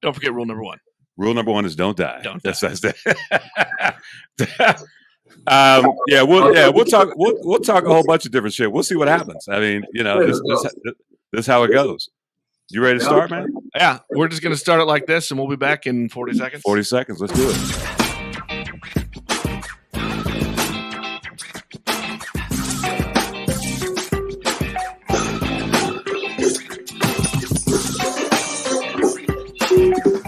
Don't forget rule number 1. Rule number 1 is don't die. Don't That's that. We'll talk. We'll talk a whole bunch of different shit. We'll see what happens. I mean, this is how it goes. You ready to start, man? Yeah, we're just gonna start it like this, and we'll be back in 40 seconds. 40 seconds. Let's do it.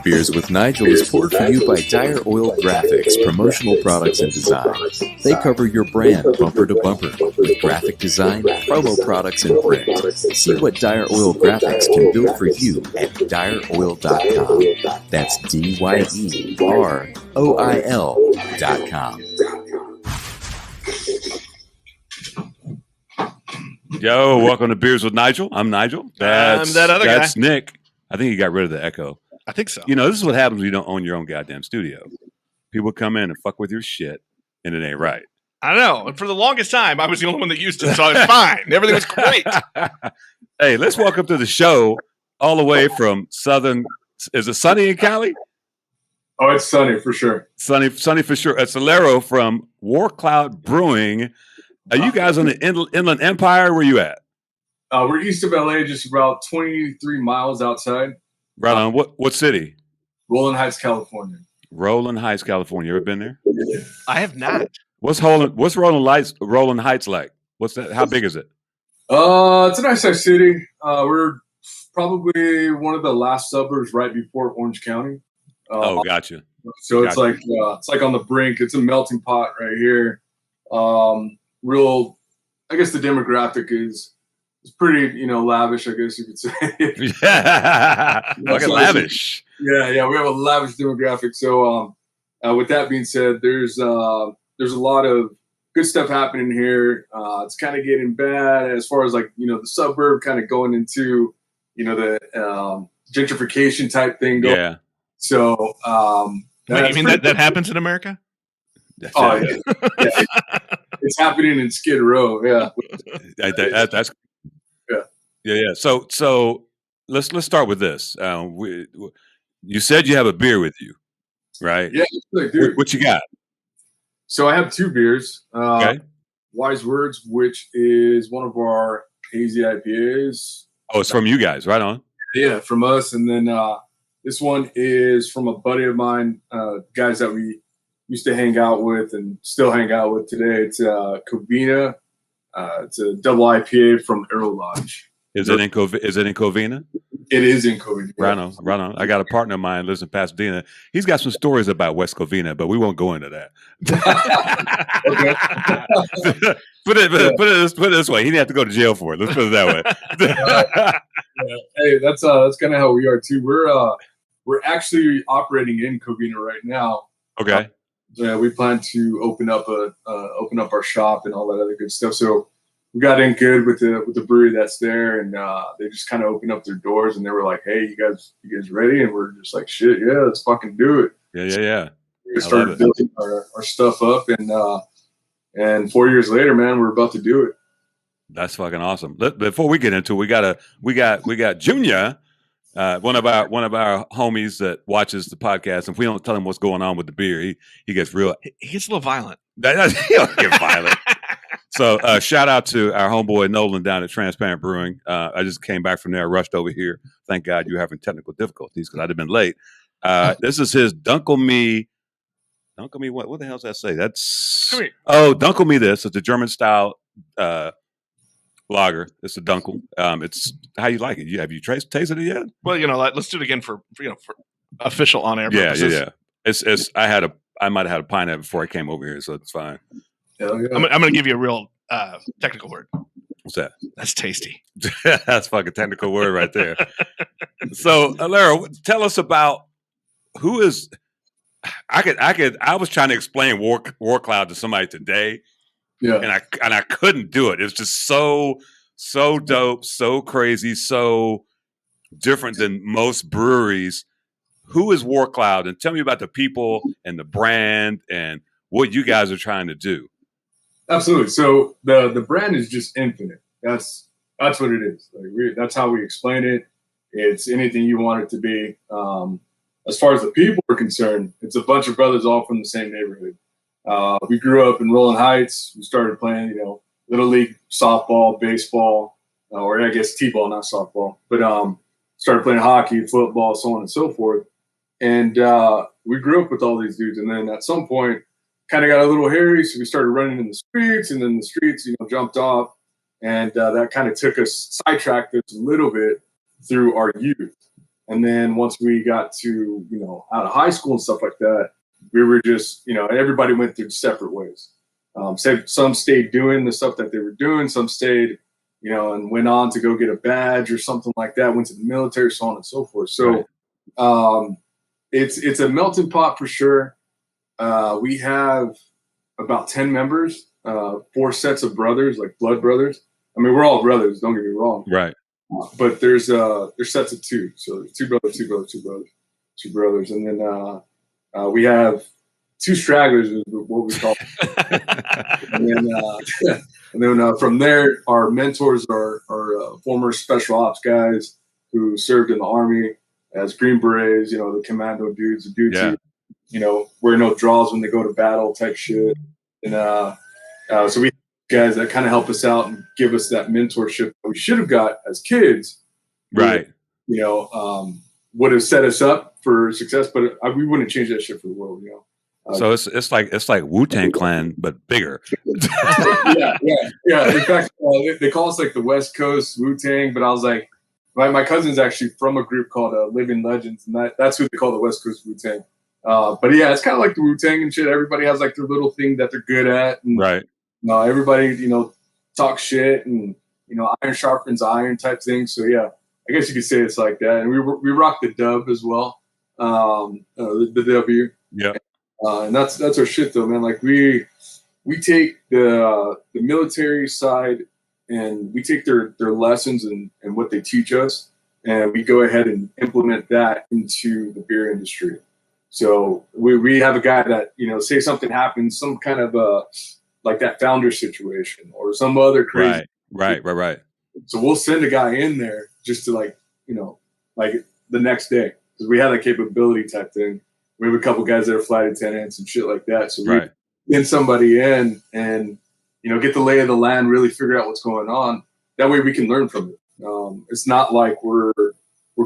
Beers with Nigel is poured for you by Dire Oil Graphics, promotional products and design. They cover your brand bumper to bumper with graphic design, promo products, and print. See what Dire Oil Graphics can build for you at direoil.com. That's DYEROIL.com. Yo, welcome to Beers with Nigel. I'm Nigel. I'm that other guy. That's Nick. I think he got rid of the echo. I think so. This is what happens when you don't own your own goddamn studio. People come in and fuck with your shit, and it ain't right. I know. And for the longest time, I was the only one that used it, so I was fine. Everything was great. Hey, let's welcome to the show all the way from southern. Is it sunny in Cali? Oh, it's sunny for sure. Sunny for sure. It's Alero from Warcloud Brewing. Are you guys on the Inland Empire? Where you at? We're east of LA, just about 23 miles outside. Right on. What city? Rolling Heights, California. Rolling Heights, California. You ever been there? I have not. What's Rolling Heights like? What's that? How big is it? It's a nice size city. We're probably one of the last suburbs right before Orange County. Gotcha. So it's like on the brink. It's a melting pot right here. I guess the demographic is pretty, lavish, I guess you could say. Yeah, like lavish. Yeah, we have a lavish demographic. So, with that being said, there's a lot of good stuff happening here. It's kind of getting bad as far as the suburb kind of going into, the gentrification type thing. Yeah. So, wait, you mean that happens in America? Oh yeah. It's happening in Skid Row. Yeah. That's. Yeah. So let's start with this. You said you have a beer with you, right? Yeah, I do. What you got? So I have 2 beers. Okay. Wise Words, which is one of our hazy IPAs. Oh, it's from you guys, right on. Yeah, from us. And then this one is from a buddy of mine, guys that we used to hang out with and still hang out with today. It's Covina. It's a double IPA from Arrow Lodge. Is it in Covina? It is in Covina. Right on. I got a partner of mine who lives in Pasadena. He's got some stories about West Covina, but we won't go into that. Put it this way. He didn't have to go to jail for it. Let's put it that way. Hey, that's kind of how we are too. We're actually operating in Covina right now. Okay. We plan to open up our shop and all that other good stuff. So we got in good with the brewery that's there, and they just kind of opened up their doors, and they were like, "Hey, you guys ready?" And we're just like, "Shit, yeah, let's fucking do it." Yeah. We started building our stuff up, and 4 years later, man, we're about to do it. That's fucking awesome. Before we get into it, we got Junior, one of our homies that watches the podcast, and if we don't tell him what's going on with the beer, he gets real. He gets a little violent. He'll get violent. So shout out to our homeboy Nolan down at Transparent Brewing. I just came back from there, rushed over here. Thank God you're having technical difficulties because I'd have been late. This is his Dunkel Me. Dunkel Me what? What the hell does that say? That's Dunkel Me This. It's a German style lager. It's a Dunkel. It's how you like it. Have you tasted it yet? Well, let's do it again for official on air purposes. Yeah. It's I might have had a pint of it before I came over here, so it's fine. Yeah. I'm going to give you a real technical word. What's that? That's tasty. That's a fucking technical word right there. So, Alero, tell us about who is. I was trying to explain Warcloud to somebody today, and I couldn't do it. It's just so dope, so crazy, so different than most breweries. Who is Warcloud? And tell me about the people and the brand and what you guys are trying to do. Absolutely. So the brand is just infinite. That's what it is. That's how we explain it. It's anything you want it to be. as far as the people are concerned, it's a bunch of brothers all from the same neighborhood. We grew up in Rolling Heights. We started playing, little league softball, baseball, or I guess t-ball, not softball. But started playing hockey, football, so on and so forth. And we grew up with all these dudes. And then at some point, kind of got a little hairy, so we started running in the streets. And then the streets, jumped off. And that kind of sidetracked us a little bit through our youth. And then once we got to, out of high school and stuff like that, we were just, everybody went through separate ways. Some stayed doing the stuff that they were doing. Some stayed, and went on to go get a badge or something like that, went to the military, so on and so forth. So it's a melting pot for sure. We have about 10 members, 4 sets of brothers, like blood brothers. I mean, we're all brothers, don't get me wrong. Right. But there's sets of 2. So there's 2 brothers. And then we have 2 stragglers is what we call them. and then from there, our mentors are former special ops guys who served in the Army as Green Berets, the commando dudes, the dudes who, wear no draws when they go to battle type shit. And so we have guys that kind of help us out and give us that mentorship that we should have got as kids. Right. Would have set us up for success, but we wouldn't change that shit for the world, So it's like Wu-Tang Clan, but bigger. yeah. In fact, they call us like the West Coast Wu-Tang, but I was like, my cousin's actually from a group called Living Legends, and that's who they call the West Coast Wu-Tang. But yeah, it's kind of like the Wu-Tang and shit. Everybody has like their little thing that they're good at, and right. Everybody talks shit, and iron sharpens iron type thing. So yeah, I guess you could say it's like that. And we rock the dub as well, the W. Yeah. And that's our shit though, man. Like we take the military side, and we take their lessons and what they teach us, and we go ahead and implement that into the beer industry. So we have a guy that, say something happens, some kind of like that founder situation or some other crazy. Right. So we'll send a guy in there just to like the next day, because we have that capability type thing. We have a couple guys that are flight attendants and shit like that. So we send somebody in and, get the lay of the land, really figure out what's going on. That way we can learn from it. It's not like we're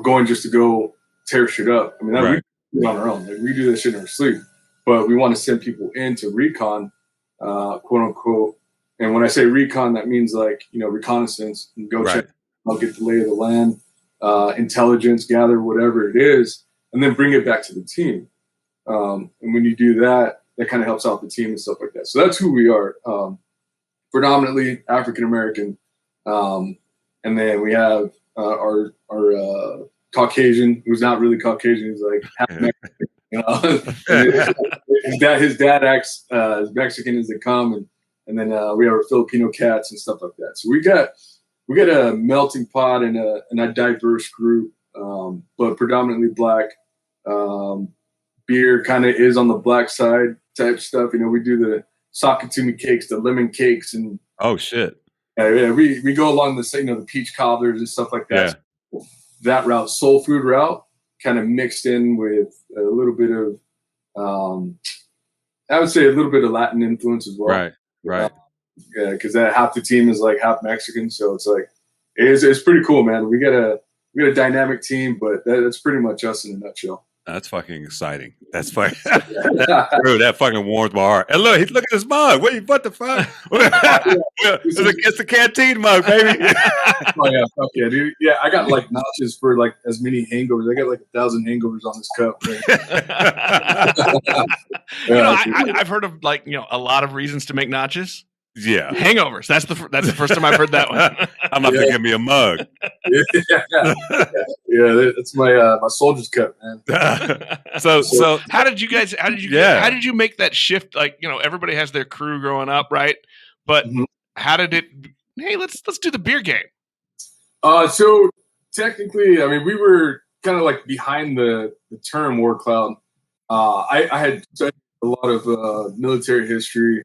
going just to go tear shit up. I mean, we do it on our own. Like, we do this shit in our sleep, but we want to send people into recon, quote unquote. And when I say recon, that means like, reconnaissance, and go check, I'll get the lay of the land, intelligence, gather whatever it is, and then bring it back to the team. And when you do that, that kind of helps out the team and stuff like that. So that's who we are. Predominantly African-American. And then we have our Caucasian, who's not really Caucasian. He's like half Mexican. His dad acts as Mexican as they come. And then we have our Filipino cats and stuff like that. So we got a melting pot and a diverse group, but predominantly black. Beer kind of is on the black side type stuff. We do the Sakatumi cakes, the lemon cakes, and oh shit, we go along the peach cobblers and stuff like that. Yeah. So that route, soul food route, kind of mixed in with a little bit of, I would say a little bit of Latin influence as well. Right. Yeah, because half the team is like half Mexican, so it's like it's pretty cool, man. We got a dynamic team, but that's pretty much us in a nutshell. That's fucking exciting. That's fucking dude, that fucking warms my heart. And look at this mug. What the fuck? It's the canteen mug, baby. Oh yeah, fuck yeah, dude. Yeah, I got like notches for like as many hangovers. I got like 1,000 hangovers on this cup. Right? I've heard of a lot of reasons to make notches. Yeah, hangovers. That's the first time I've heard that one. I'm not gonna give me a mug. Yeah, that's my soldier's cup, man. So how did you make that shift? Like, everybody has their crew growing up, right? But how did it? Hey, let's do the beer game. So technically, I mean, we were kind of like behind the term Warcloud. I had studied a lot of military history.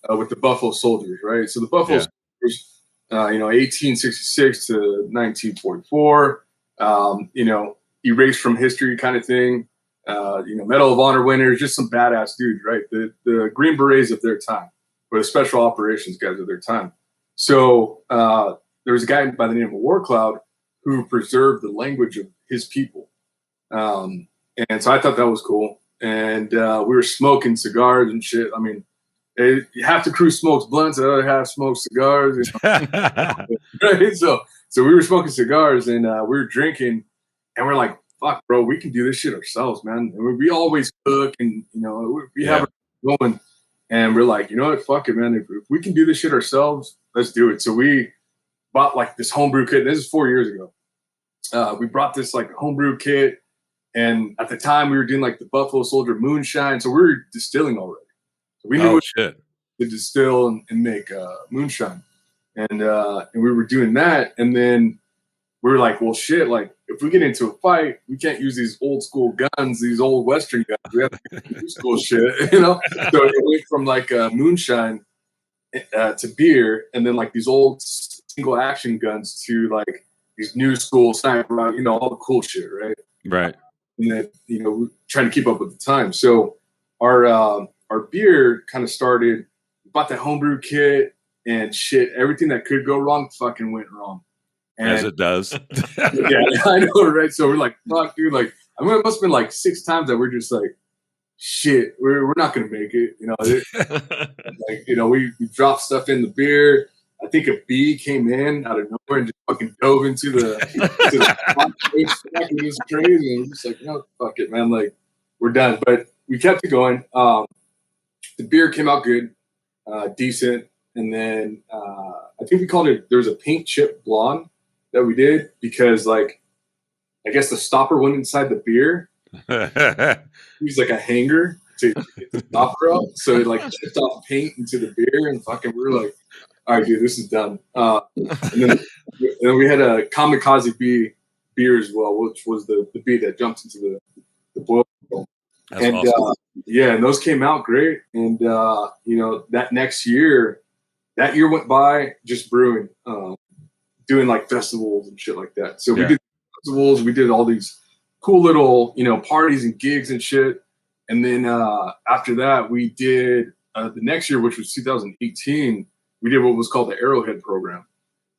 With the Buffalo Soldiers, right? So the Buffalo Soldiers, 1866 to 1944, erased from history kind of thing. Medal of Honor winners, just some badass dudes, right? The Green Berets of their time, or the Special Operations guys of their time. So there was a guy by the name of Warcloud who preserved the language of his people. And so I thought that was cool. And we were smoking cigars and shit. I mean, half the crew smokes blunts, the other half smokes cigars. Right? So we were smoking cigars and we were drinking, and we're like, fuck, bro, we can do this shit ourselves, man. And we always cook, and we have it going. And we're like, you know what, fuck it, man. If we can do this shit ourselves, let's do it. So we bought like this homebrew kit. This is 4 years ago. We brought this like homebrew kit, and at the time we were doing like the Buffalo Soldier moonshine, so we were distilling already. So we knew to distill and make moonshine, and we were doing that, and then we were like, well, shit, like if we get into a fight, we can't use these old school guns, these old Western guns. We have to use new school shit, So it went from like moonshine to beer, and then like these old single action guns to like these new school sniper, all the cool shit, right? Right. And then we're trying to keep up with the time. So our beer kind of started. We bought that homebrew kit and shit. Everything that could go wrong fucking went wrong. And, as it does. Yeah, I know, right? So we're like, fuck, dude. Like, I mean, it must have been like 6 times that we're just like, shit, we're not gonna make it. We dropped stuff in the beer. I think a bee came in out of nowhere and just fucking dove into the it was crazy. And we're just like, no, fuck it, man. Like, we're done. But we kept it going. The beer came out good, decent. And then I think we called it, there was a paint chip blonde that we did because, like, I guess the stopper went inside the beer. He was like a hanger to get the stopper out. So it like chipped off paint into the beer, and fucking we were like, all right, dude, this is done. And then we had a Kamikaze beer as well, which was the beer that jumped into the boil. That's awesome. And those came out great. And that next year, that year went by just brewing, doing like festivals and shit like that. So we did festivals, we did all these cool little parties and gigs and shit. And then after that, we did the next year, which was 2018. We did what was called the Arrowhead program.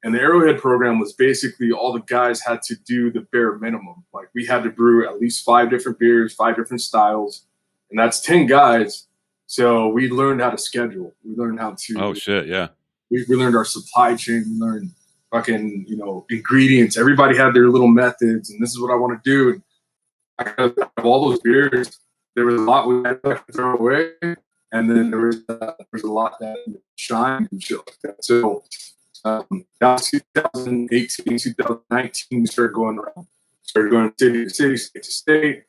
And the Arrowhead program was basically all the guys had to do the bare minimum. Like, we had to brew at least 5 different beers, 5 different styles. And that's 10 guys. So we learned how to schedule. We learned how to. Oh, shit, yeah. We learned our supply chain. We learned fucking, ingredients. Everybody had their little methods. And this is what I want to do. And out of all those beers, there was a lot we had to throw away. And then there was a lot that shined and shit like that. So that was 2018, 2019. We started going around, city to city, state to state,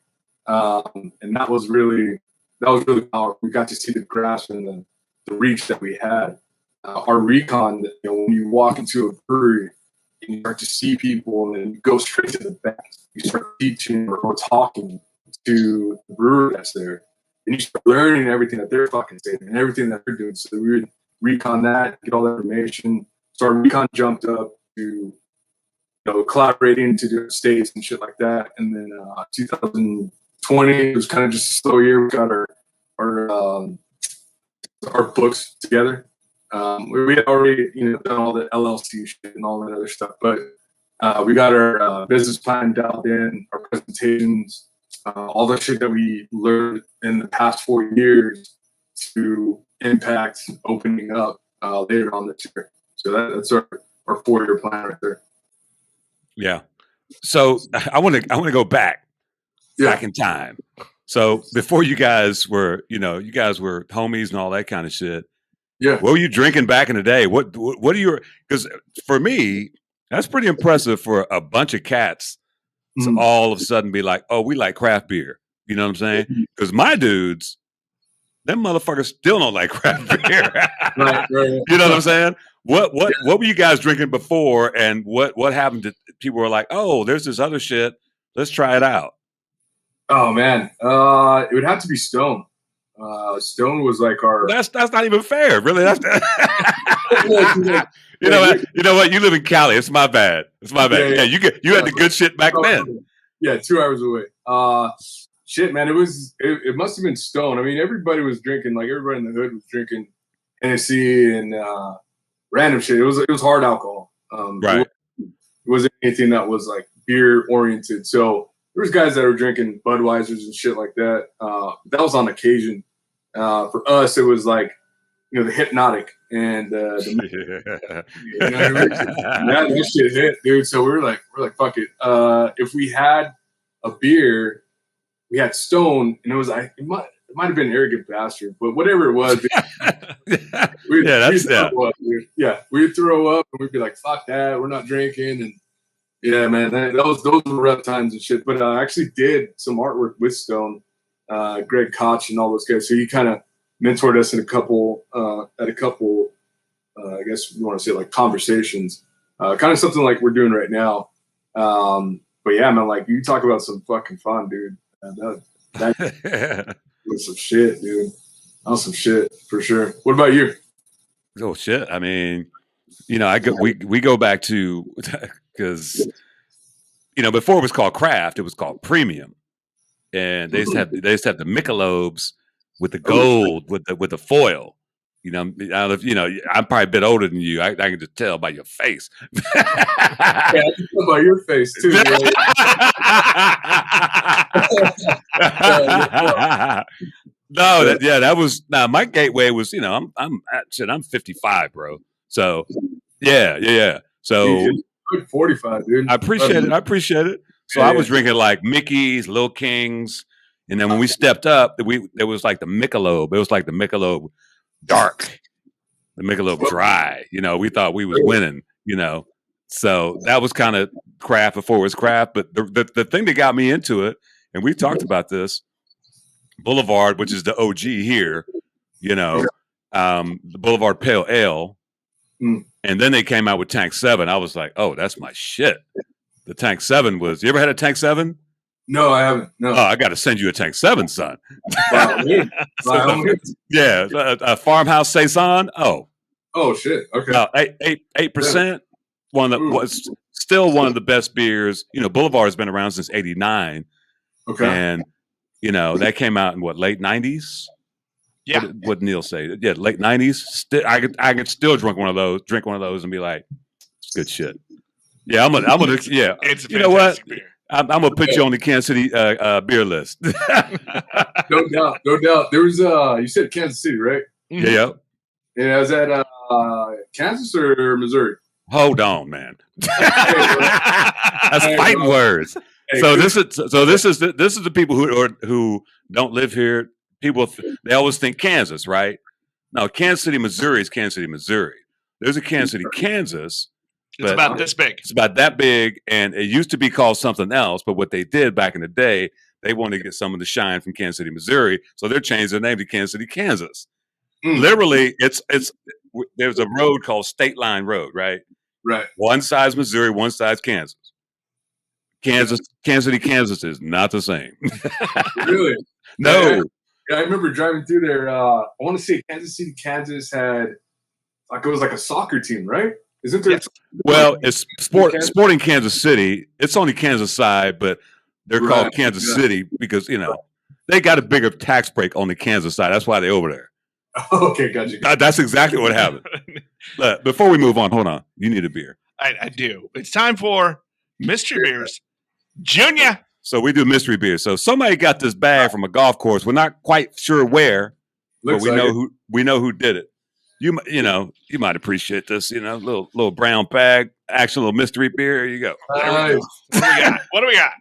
and that was really powerful. We got to see the grasp and the reach that we had. Our recon, when you walk into a brewery and you start to see people, and then you go straight to the back, you start teaching or talking to the brewer that's there. And you start learning everything that they're fucking saying and everything that they're doing. So we would recon that, get all that information. So our recon jumped up to, collaborating to different states and shit like that. And then 2020, it was kind of just a slow year. We got our books together. We had already, done all the LLC shit and all that other stuff. But we got our business plan dialed in, our presentations, all the shit that we learned in the past 4 years to impact opening up later on this year. So that's our 4-year plan right there. Yeah. So I want to go back in time. So before you guys were homies and all that kind of shit. Yeah. What were you drinking back in the day? What are your? Because for me, that's pretty impressive for a bunch of cats to all of a sudden be like, oh, we like craft beer. You know what I'm saying? Because my dudes, them motherfuckers still don't like craft beer. Right. You know what I'm saying? What were you guys drinking before, and what happened to people were like, oh, there's this other shit. Let's try it out. Oh man, it would have to be Stone. Stone was like our. That's not even fair, really. That's you know what? You live in Cali. It's my bad. Yeah, you had the good shit back then. Yeah, 2 hours away. Shit, man, it must have been Stone. I mean, everybody was drinking, like everybody in the hood was drinking Hennessy and random shit. It was hard alcohol. Right. It wasn't anything that was like beer oriented. So there was guys that were drinking Budweisers and shit like that. That was on occasion. For us, it was like, the Hypnotic and that shit hit, dude. So we're like, fuck it. If we had a beer, we had Stone, and it was it might have been Arrogant Bastard, but whatever it was, we'd throw up and we'd be like, fuck that, we're not drinking. And yeah, man, those were rough times and shit. But I actually did some artwork with Stone, Greg Koch and all those guys. So he kind of mentored us in a couple, I guess you want to say like conversations, kind of something like we're doing right now. But yeah, man, like you talk about some fucking fun, dude. That was some shit, dude. That was some shit for sure. What about you? Oh shit! I mean, we go back to because before it was called craft, it was called premium, and they used to have the Michelobes with the gold with the foil. I don't know if I'm probably a bit older than you. I can just tell by your face. Yeah, I can tell by your face too. That was my gateway was I'm 55, bro. So yeah. So 45, dude. I appreciate it. So I was drinking like Mickey's, Lil Kings, and then when we stepped up, there was like the Michelob. It was like the Michelob dark, the Michelob dry. We thought we was winning. So that was kind of craft before it was craft. But the thing that got me into it, and we talked about this, Boulevard, which is the OG here, the Boulevard Pale Ale. And then they came out with Tank 7. I was like, oh, that's my shit. The Tank 7 was, you ever had a Tank 7? No, I haven't. No. Oh, I got to send you a Tank 7, son. Yeah. A Farmhouse Saison. Oh, shit. Okay. 8%. One of the was still one of the best beers. Boulevard has been around since '89. Okay. And that came out in late '90s. Yeah. What Neil say? Yeah, late '90s. Still, I can still drink one of those, and be like, it's good shit. Yeah, I'm gonna. Yeah, it's you know what? Beer. I'm gonna put you on the Kansas City beer list. No doubt. There was you said Kansas City, right? Yeah. Yeah, is that Kansas or Missouri? Hold on, man. That's fighting words. So this is the people who don't live here. People, they always think Kansas, right? No, Kansas City, Missouri is Kansas City, Missouri. There's a Kansas City, Kansas. It's about this big. It's about that big, and it used to be called something else. But what they did back in the day, they wanted to get some of the shine from Kansas City, Missouri, so they're changed their name to Kansas City, Kansas. Literally, there's a road called State Line Road, right? Right. One side's Missouri, one side's Kansas. Kansas City, Kansas is not the same. Really? No. Yeah, I remember driving through there. I want to say Kansas City, Kansas had it was like a soccer team, right? Isn't there? Well, it's Sporting Kansas City. It's on the Kansas side, but they're called Kansas City because they got a bigger tax break on the Kansas side. That's why they're over there. Okay, gotcha. That's exactly what happened. But before we move on, hold on. You need a beer. I do. It's time for Mystery Beers. Junior. So we do mystery beers. So somebody got this bag from a golf course. We're not quite sure where, but we know who did it. You might appreciate this. Little brown bag, actual little mystery beer. Here you go. Nice. What do we got?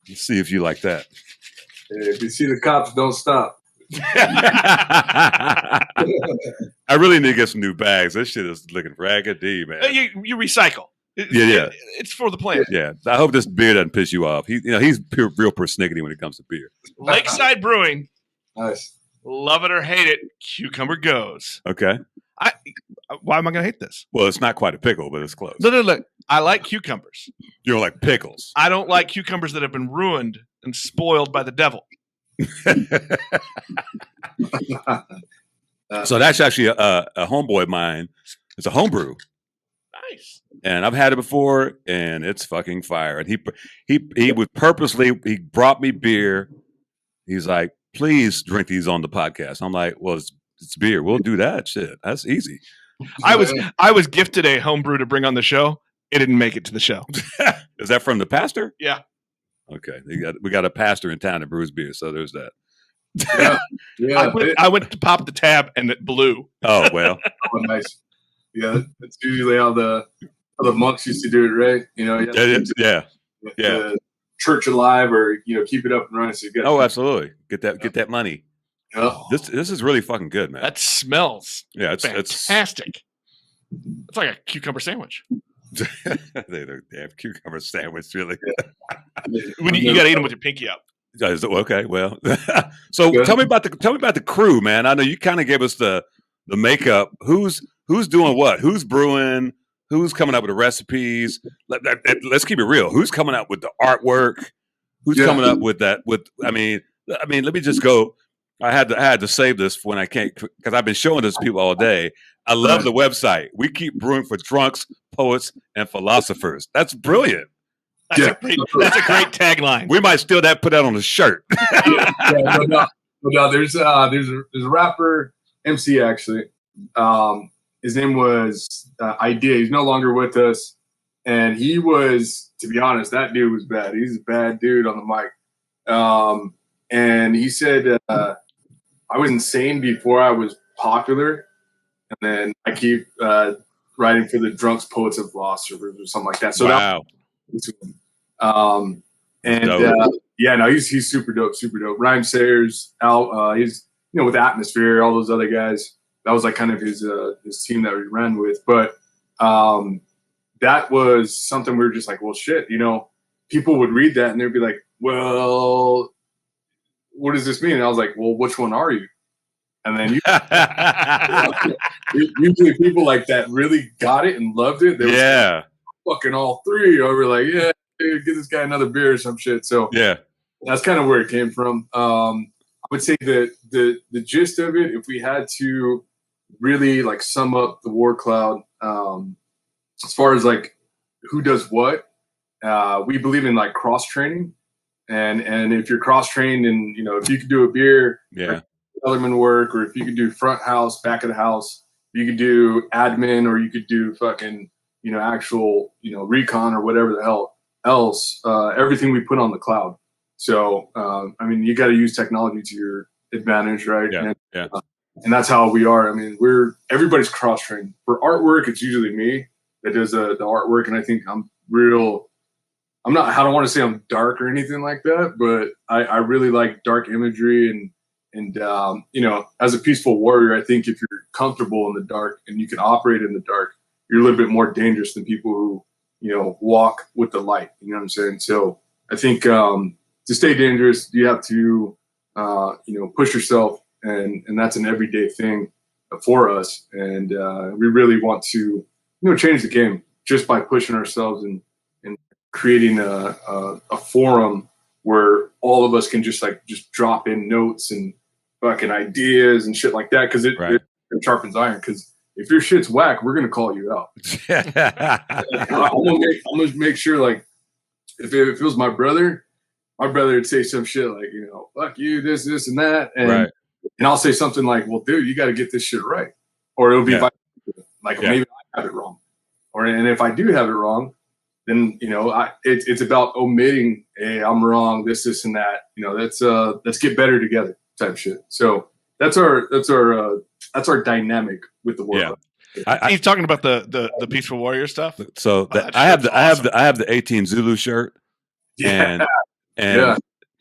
Let's see if you like that. If you see the cops, don't stop. I really need to get some new bags. This shit is looking raggedy, man. You recycle. Yeah. It's for the planet. Yeah. I hope this beer doesn't piss you off. He's real persnickety when it comes to beer. Lakeside Brewing. Nice. Love it or hate it, Cucumber Gose. Okay. Why am I going to hate this? Well, it's not quite a pickle, but it's close. Look. I like cucumbers. You don't like pickles. I don't like cucumbers that have been ruined and spoiled by the devil. So that's actually a homeboy of mine. It's a homebrew. Nice. And I've had it before, and it's fucking fire. And he would purposely, he brought me beer He's like, please drink these on the podcast. I'm like, well, it's beer. We'll do that shit. That's easy. I was gifted a homebrew to bring on the show. It didn't make it to the show. Is that from the pastor? Yeah. Okay. We got a pastor in town that brews beer, so there's that. Yeah. I went to pop the tab and it blew. Oh, well. Oh, nice. Yeah, that's usually how the monks used to do it, right? You know, Yeah. Church alive, or keep it up and running. So you got Absolutely. Get that money. Yeah. This is really fucking good, man. That smells it's fantastic. It's like a cucumber sandwich. They're damn cucumber sandwich, really. When you got to eat them with your pinky up. Okay, well, so tell me about the crew, man. I know you kind of gave us the makeup. Who's doing what? Who's brewing? Who's coming up with the recipes? Let's keep it real. Who's coming up with the artwork? Who's coming up with that? I mean, let me just go. I had to save this for when I can't, because I've been showing this to people all day. I love the website. We keep brewing for drunks, poets, and philosophers. That's brilliant. That's a great tagline. We might steal that, put that on a shirt. No, there's a rapper, MC actually. His name was Idea. He's no longer with us, and he was, to be honest, that dude was bad. He's a bad dude on the mic. And he said I was insane before I was popular, and then I keep writing for the drunks, poets, and philosophers or something like that. So wow. He's super dope. Rhyme Sayers, Al, he's with Atmosphere, all those other guys. That was like kind of his team that we ran with. But that was something we were just like, well, shit, people would read that and they'd be like, well, what does this mean? And I was like, well, which one are you? And then usually people like that really got it and loved it. They were fucking all three. Or we're like, yeah, dude, get this guy another beer or some shit. So that's kind of where it came from. I would say that the gist of it, if we had to really like sum up the Warcloud, as far as like who does what, we believe in like cross training, and if you're cross trained and if you could do a beer, Ellerman work, or if you could do front house, back of the house, you could do admin, or you could do fucking actual recon or whatever the hell else. Everything we put on the cloud. So I mean, you got to use technology to your advantage, right? And that's how we are. I mean, everybody's cross trained. For artwork, it's usually me that does the artwork, and I think I don't want to say I'm dark or anything like that, but I really like dark imagery and as a peaceful warrior, I think if you're comfortable in the dark and you can operate in the dark, you're a little bit more dangerous than people who, walk with the light. You know what I'm saying? So I think to stay dangerous, you have to, push yourself, and that's an everyday thing for us. And we really want to, change the game just by pushing ourselves and creating a forum where all of us can just drop in notes and fucking ideas and shit like that, because it sharpens iron. Because if your shit's whack, we're gonna call you out. I'm gonna make sure, like, if it was my brother would say some shit like, fuck you, this and that, and I'll say something like, well, dude, you got to get this shit right, or it'll be maybe I have it wrong, and if I do have it wrong, then it's about omitting, hey, I'm wrong, this and that. Let's get better together type shit. So that's our dynamic with the world. Yeah. He's talking about the peaceful warrior stuff. So I have the 18 Zulu shirt, and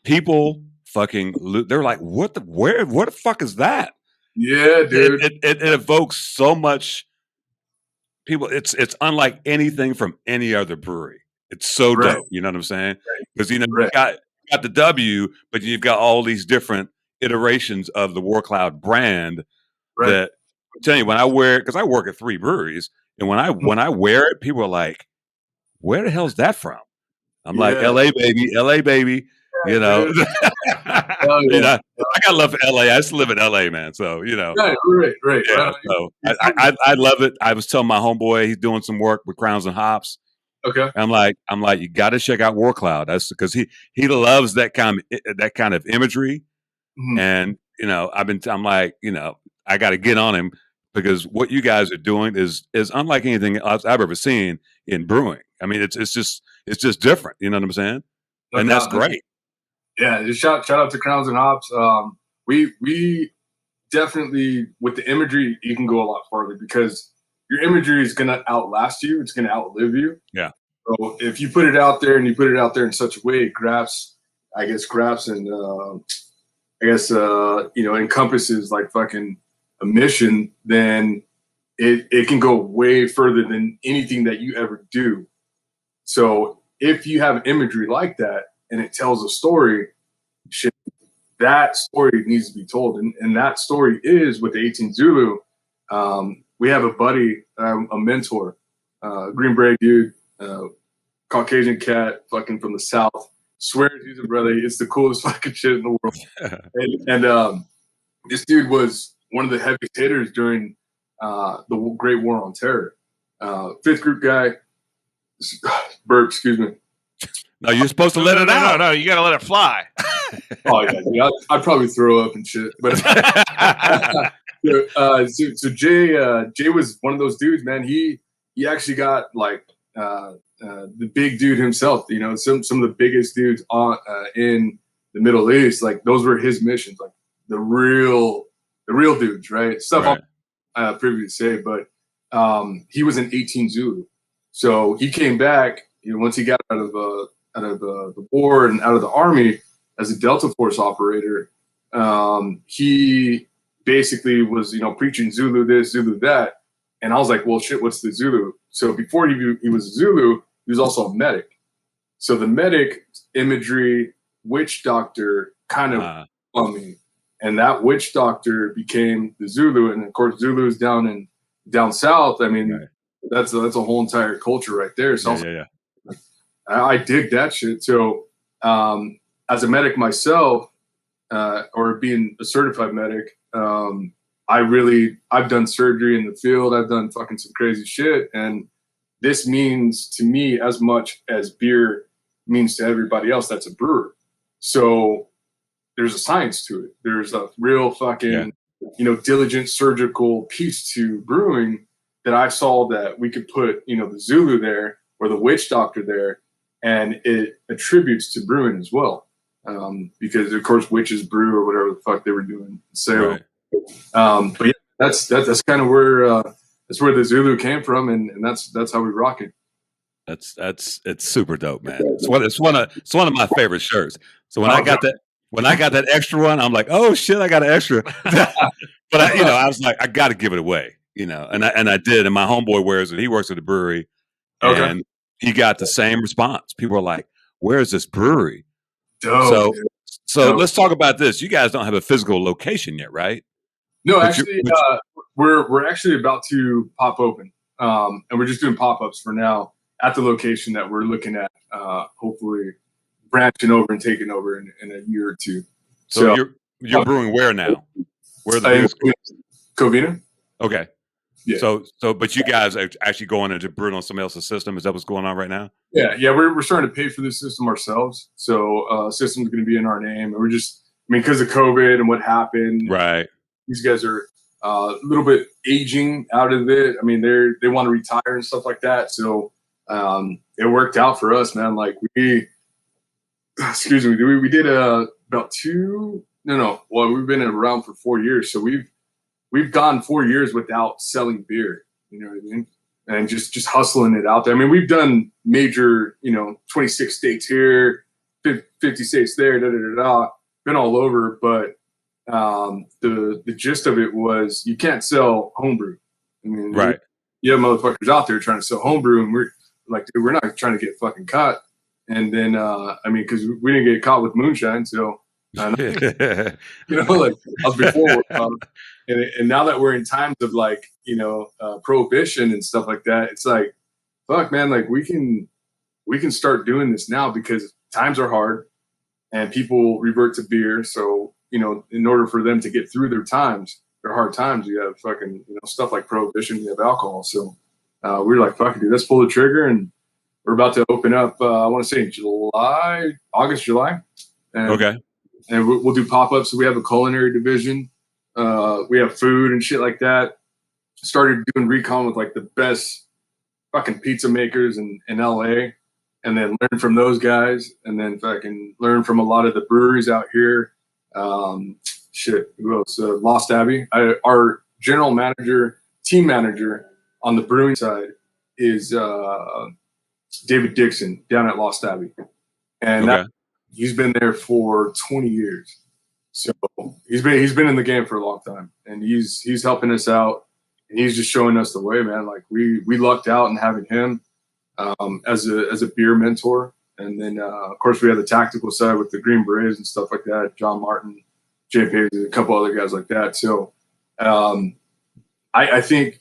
people fucking they're like, what the fuck is that? Yeah, dude. It evokes so much. People, it's unlike anything from any other brewery. It's so dope. You know what I'm saying? Because you got the W, but you've got all these different iterations of the Warcloud brand. That I'm telling you, when I wear it, because I work at 3 breweries, and when I wear it, people are like, "Where the hell's that from?" I'm like, "LA baby." I got love for LA. I used to live in LA, man. So Right. Yeah, so I love it. I was telling my homeboy, he's doing some work with Crowns and Hops. Okay. I'm like, you got to check out Warcloud. That's because he loves that kind of imagery. And, I'm like, I got to get on him because what you guys are doing is unlike anything else I've ever seen in brewing. I mean, it's just different. You know what I'm saying? And that's great. Yeah. Just shout out to Crowns and Hops. We definitely, with the imagery, you can go a lot farther because your imagery is going to outlast you. It's going to outlive you. Yeah. So if you put it out there and you put it out there in such a way, it grasps and encompasses like fucking a mission, then it can go way further than anything that you ever do. So if you have imagery like that and it tells a story, shit, that story needs to be told. And that story is with the 18 Zulu. We have a buddy, a mentor, Green Beret dude, Caucasian cat, fucking from the South. Swears he's a brother. It's the coolest fucking shit in the world. and this dude was one of the heaviest hitters during the Great War on Terror. Fifth group guy. Burp, excuse me. No, you're supposed to let it out. No, you got to let it fly. Oh yeah, I'd probably throw up and shit. But so Jay was one of those dudes, man. He actually got like the big dude himself. Some of the biggest dudes in the Middle East. Like those were his missions. Like the real dudes, right? Stuff I'm privy to say, but he was an 18 Zulu, so he came back. Once he got out of the war and out of the army as a Delta Force operator, he basically was preaching Zulu this, Zulu that, and I was like, well, shit, what's the Zulu? So before he was a Zulu, he was also a medic. So the medic imagery, witch doctor, kind of on me. And that witch doctor became the Zulu, and of course Zulu is down south. I mean, that's a whole entire culture right there. So I dig that shit. So as a medic myself, or being a certified medic, I've done surgery in the field. I've done fucking some crazy shit, and this means to me as much as beer means to everybody else that's a brewer. So there's a science to it. There's a real fucking, diligent surgical piece to brewing that I saw that we could put, the Zulu there or the witch doctor there, and it attributes to brewing as well. Because of course witches brew or whatever the fuck they were doing. So, but yeah, that's kind of where the Zulu came from, and that's how we rock it. It's super dope, man. It's one of my favorite shirts. So when I got that extra one, I'm like, oh shit, I got an extra. But I was like, I got to give it away, and I did. And my homeboy wears it. He works at the brewery, and he got the same response. People are like, where's this brewery? Dope, so let's talk about this. You guys don't have a physical location yet, right? No, actually, we're actually about to pop open, and we're just doing pop-ups for now at the location that we're looking at. Hopefully, branching over and taking over in a year or two. So you're brewing where now? Where the beers? Covina. Okay. Yeah. So, but you guys are actually going into brewing on somebody else's system. Is that what's going on right now? Yeah. We're starting to pay for this system ourselves. So, system's going to be in our name, and we're just, because of COVID and what happened, right? These guys are a little bit aging out of it. I mean, they want to retire and stuff like that. So, it worked out for us, man. Like we did about well, we've been around for 4 years, so we've gone 4 years without selling beer. You know what I mean? And just hustling it out there. I mean, we've done major, 26 states here, 50 states there, been all over. But the gist of it was you can't sell homebrew. I mean, right? You have motherfuckers out there trying to sell homebrew, and we're like, dude, we're not trying to get fucking caught. And then, because we didn't get caught with moonshine, so like I was before. And now that we're in times of like, prohibition and stuff like that, it's like, fuck, man, like we can start doing this now because times are hard and people revert to beer. So, in order for them to get through their hard times, you have fucking, stuff like prohibition, you have alcohol. So we were like, fuck it, dude, let's pull the trigger. And we're about to open up, I want to say August, July. And okay. and we'll do pop-ups. So we have a culinary division. We have food and shit like that. Started doing recon with like the best fucking pizza makers in LA, and then learn from those guys, and then fucking learn from a lot of the breweries out here. Who else? Lost Abbey. Our general manager, team manager on the brewing side is David Dixon down at Lost Abbey, and he's been there for 20 years. So he's been in the game for a long time, and he's helping us out, and he's just showing us the way, man. Like we lucked out in having him as a beer mentor, and then of course we have the tactical side with the Green Berets and stuff like that. John Martin, Jay Paisley, a couple other guys like that. So I think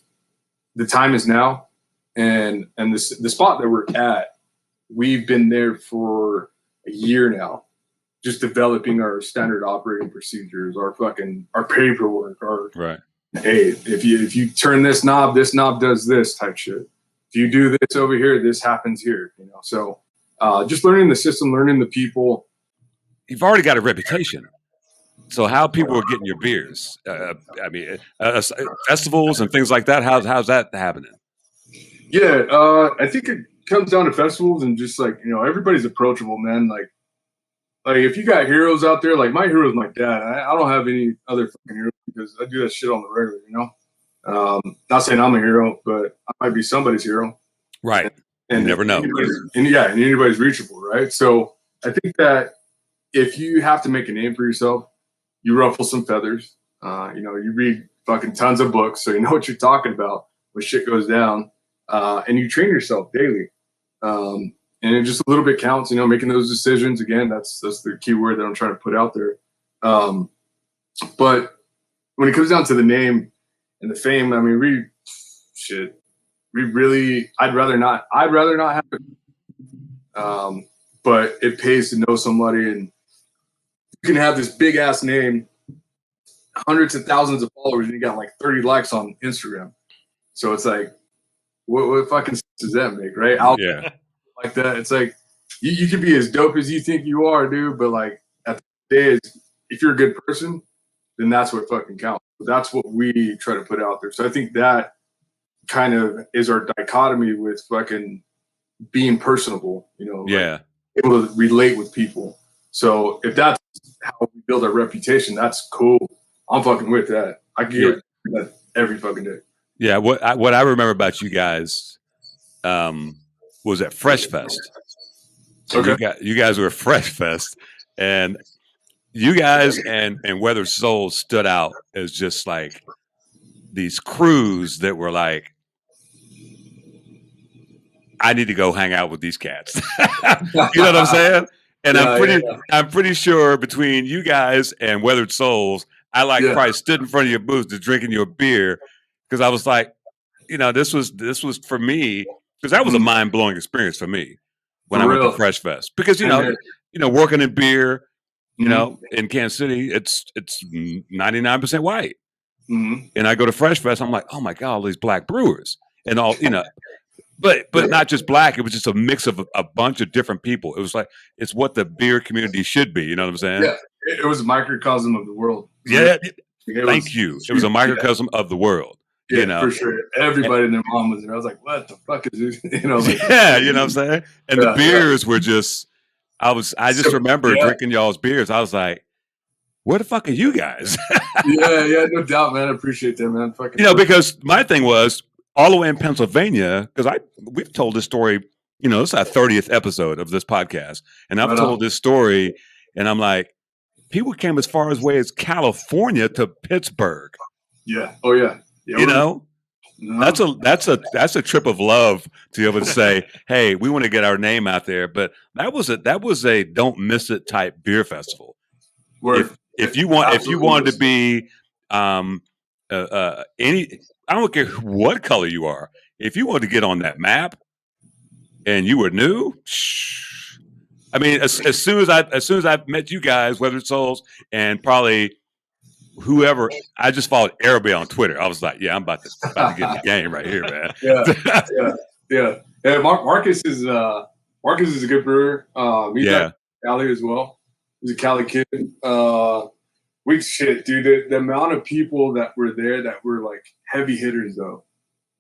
the time is now, and the spot that we're at, we've been there for a year now, just developing our standard operating procedures, our paperwork, hey, if you turn this knob does this type shit. If you do this over here, this happens here. So just learning the system, learning the people. You've already got a reputation. So how people are getting your beers? Festivals and things like that. How's that happening? Yeah, I think it comes down to festivals and just like everybody's approachable, man. Like if you got heroes out there, like my hero is my dad. I don't have any other fucking heroes because I do that shit on the regular. Not saying I'm a hero, but I might be somebody's hero. Right. And you never know. And anybody's reachable, right? So I think that if you have to make a name for yourself, you ruffle some feathers. You read fucking tons of books, so you know what you're talking about when shit goes down. And you train yourself daily. And it just a little bit counts, making those decisions. Again, that's the key word that I'm trying to put out there. But when it comes down to the name and the fame, I mean, I'd rather not have it. But it pays to know somebody, and you can have this big ass name, hundreds of thousands of followers, and you got like 30 likes on Instagram. So it's like, what fucking sense does that make, right? Like that. It's like you can be as dope as you think you are, dude. But like at the end of the day, if you're a good person, then that's what fucking counts. That's what we try to put out there. So I think that kind of is our dichotomy with fucking being personable, able to relate with people. So if that's how we build our reputation, that's cool. I'm fucking with that. I can get that every fucking day. Yeah, what I remember about you guys was at Fresh Fest. Okay. You guys were at Fresh Fest, and you guys and Weathered Souls stood out as just like these crews that were like, I need to go hang out with these cats. You know what I'm saying? And I'm pretty sure between you guys and Weathered Souls, I probably stood in front of your booth to drinking your beer, because I was like, this was for me, because that was a mind blowing experience for me when I went to Fresh Fest, because working in beer, in Kansas City, it's 99% white, and I go to Fresh Fest, I'm like, oh my god, all these black brewers and all, but not just black. It was just a mix of a bunch of different people. It was like, it's what the beer community should be. You know what I'm saying? Yeah, it was a microcosm of the world. Yeah, thank you. It was a microcosm of the world. Yeah, for sure. Everybody and their mom was there. I was like, what the fuck is this? You know what I'm saying? And the beers were just, I just remember drinking y'all's beers. I was like, where the fuck are you guys? yeah, no doubt, man. I appreciate that, man. Because my thing was, all the way in Pennsylvania, because we've told this story, this is our 30th episode of this podcast, and I've told this story, and I'm like, people came as far away as California to Pittsburgh. Yeah. Oh yeah. That's a trip of love to be able to say, hey, we want to get our name out there. But that was a don't miss it type beer festival. If you wanted to be I don't care what color you are. If you wanted to get on that map and you were new, I mean, as soon as I met you guys, Weathered Souls, and probably whoever, I just followed everybody on Twitter. I was like, yeah, I'm about to get in the game right here, man. Yeah. Marcus is a good brewer. He's at Alley as well. He's a Cali kid. Shit, dude. The amount of people that were there that were like heavy hitters, though.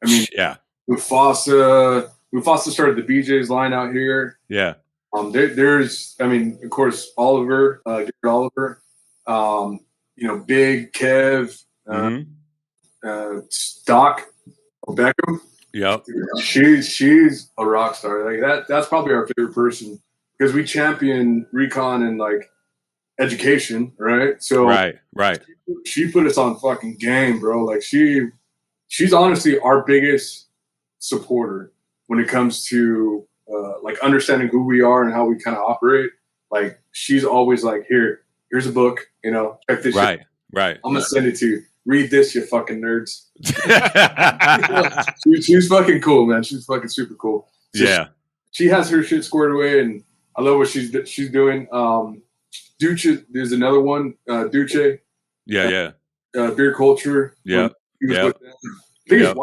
I mean, yeah. Mufasa started the BJ's line out here. Yeah. There's, I mean, of course, Oliver, Garrett Oliver. Big Kev, Doc Beckham. Yep. She's a rock star. Like that's probably our favorite person because we champion recon and like education, right? So right. She put us on fucking game, bro. Like she's honestly our biggest supporter when it comes to like understanding who we are and how we kind of operate. Like she's always like, here's a book, check this shit. Right. I'm gonna send it to you. Read this, you fucking nerds. She's fucking cool, man. She's fucking super cool. So yeah. She has her shit squared away, and I love what she's doing. Duce, there's another one. Duce. Yeah. Beer Culture. Yeah. I think his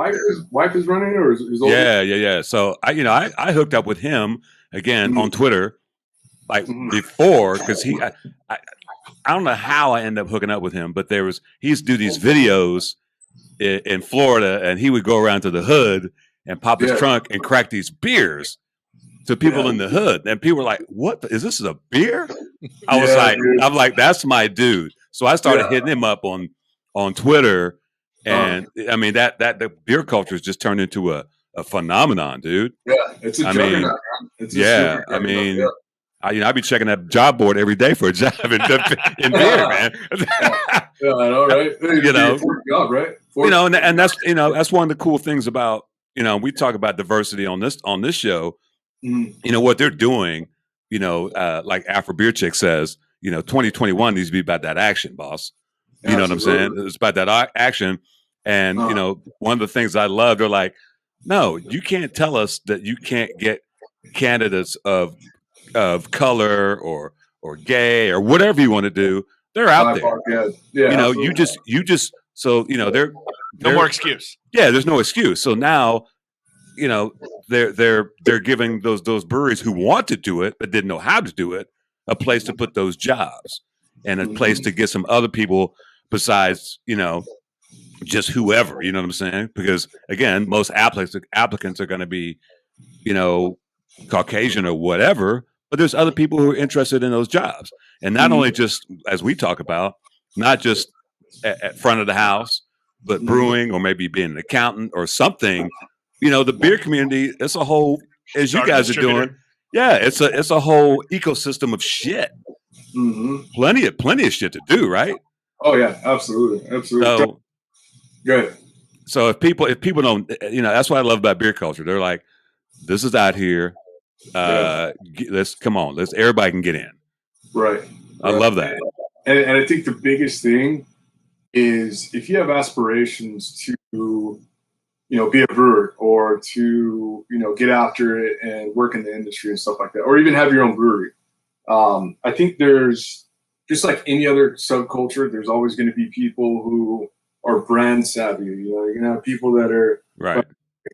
wife is running it, or his old. Yeah. So I hooked up with him again on Twitter, like before, because I don't know how I ended up hooking up with him, but he used to do these videos in Florida, and he would go around to the hood and pop his trunk and crack these beers to people in the hood, and people were like, "What is this? Is a beer?" I'm like, "That's my dude." So I started hitting him up on Twitter, and I mean that the beer culture has just turned into a phenomenon, dude. Yeah, it's a juggernaut. I be checking that job board every day for a job in beer, man. I know, right? Job, right? And that's one of the cool things about we talk about diversity on this show. What they're doing, like Afro Beer Chick says, 2021 needs to be about that action, boss. You know what I'm saying? It's about that action. And, one of the things I love, they're like, no, you can't tell us that you can't get candidates of color or gay or whatever you want to do. They're out there. You just so they're no more excuse. Yeah, there's no excuse. So now, they're giving those breweries who want to do it but didn't know how to do it a place to put those jobs and a place to get some other people besides just whoever. You know what I'm saying? Because again, most applicants are going to be Caucasian or whatever, but there's other people who are interested in those jobs, and not only just as we talk about, not just at front of the house, but brewing or maybe being an accountant or something. The beer community, it's a whole, as you guys are doing. Yeah, it's a whole ecosystem of shit. Plenty of shit to do, right? Oh yeah, absolutely. So, good. So if people don't, that's what I love about beer culture. They're like, this is out here. Everybody can get in. Right. I love that. And I think the biggest thing is if you have aspirations to be a brewer or to, get after it and work in the industry and stuff like that, or even have your own brewery. I think there's, just like any other subculture, there's always going to be people who are brand savvy. You're going to have people that are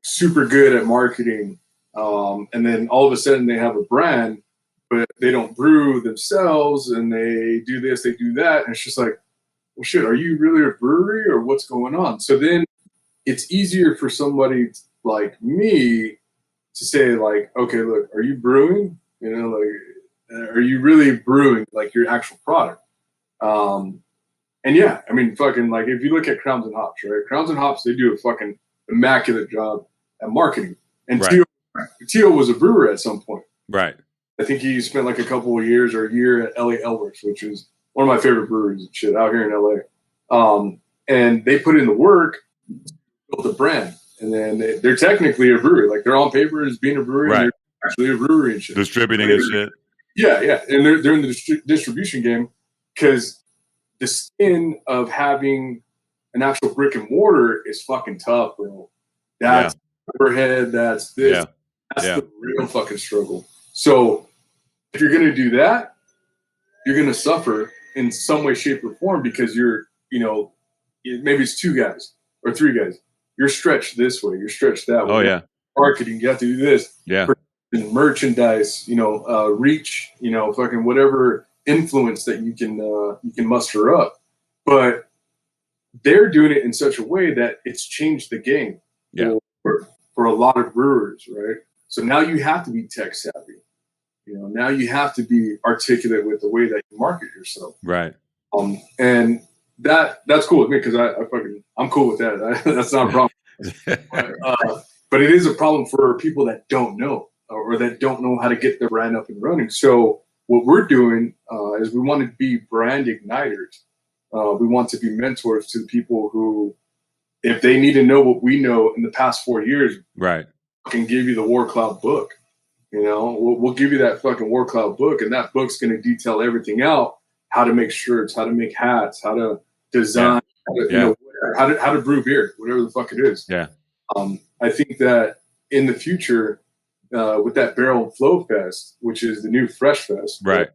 super good at marketing. And then all of a sudden they have a brand, but they don't brew themselves and they do this, they do that. And it's just like, well, shit, are you really a brewery or what's going on? So then it's easier for somebody like me to say like, okay, look, are you brewing? Are you really brewing like your actual product? And yeah, I mean, fucking like if you look at Crowns and Hops, right? Crowns and Hops, they do a fucking immaculate job at marketing. And Tio was a brewer at some point. Right. I think he spent like a couple of years or a year at LA Elworks, which is one of my favorite breweries and shit out here in LA. And they put in the work, build a brand. And then they're technically a brewery. Like they're on paper as being a brewery. Right. And they're actually a brewery and shit. Distributing and shit. Yeah. And they're in the distribution game because the skin of having an actual brick and mortar is fucking tough, bro. That's overhead. That's this. Yeah. That's the real fucking struggle. So if you're going to do that, you're going to suffer in some way, shape, or form because you're, maybe it's 2 guys or 3 guys. You're stretched this way. You're stretched that way. Oh, yeah. Marketing, you have to do this. Yeah. Merchandise, reach, fucking whatever influence that you can muster up, but they're doing it in such a way that it's changed the game for a lot of brewers, right? So now you have to be tech savvy. Now you have to be articulate with the way that you market yourself. Right. And that's cool with me because I'm cool with that. That's not a problem. But it is a problem for people that don't know or that don't know how to get their brand up and running. So what we're doing is we want to be brand igniters. We want to be mentors to the people who, if they need to know what we know in the past 4 years, right, can give you the Warcloud book. We'll give you that fucking Warcloud book, and that book's going to detail everything out: how to make shirts, how to make hats, how to design, how to brew beer, whatever the fuck it is. Yeah. I think that in the future, with that Barrel and Flow Fest, which is the new Fresh Fest, right.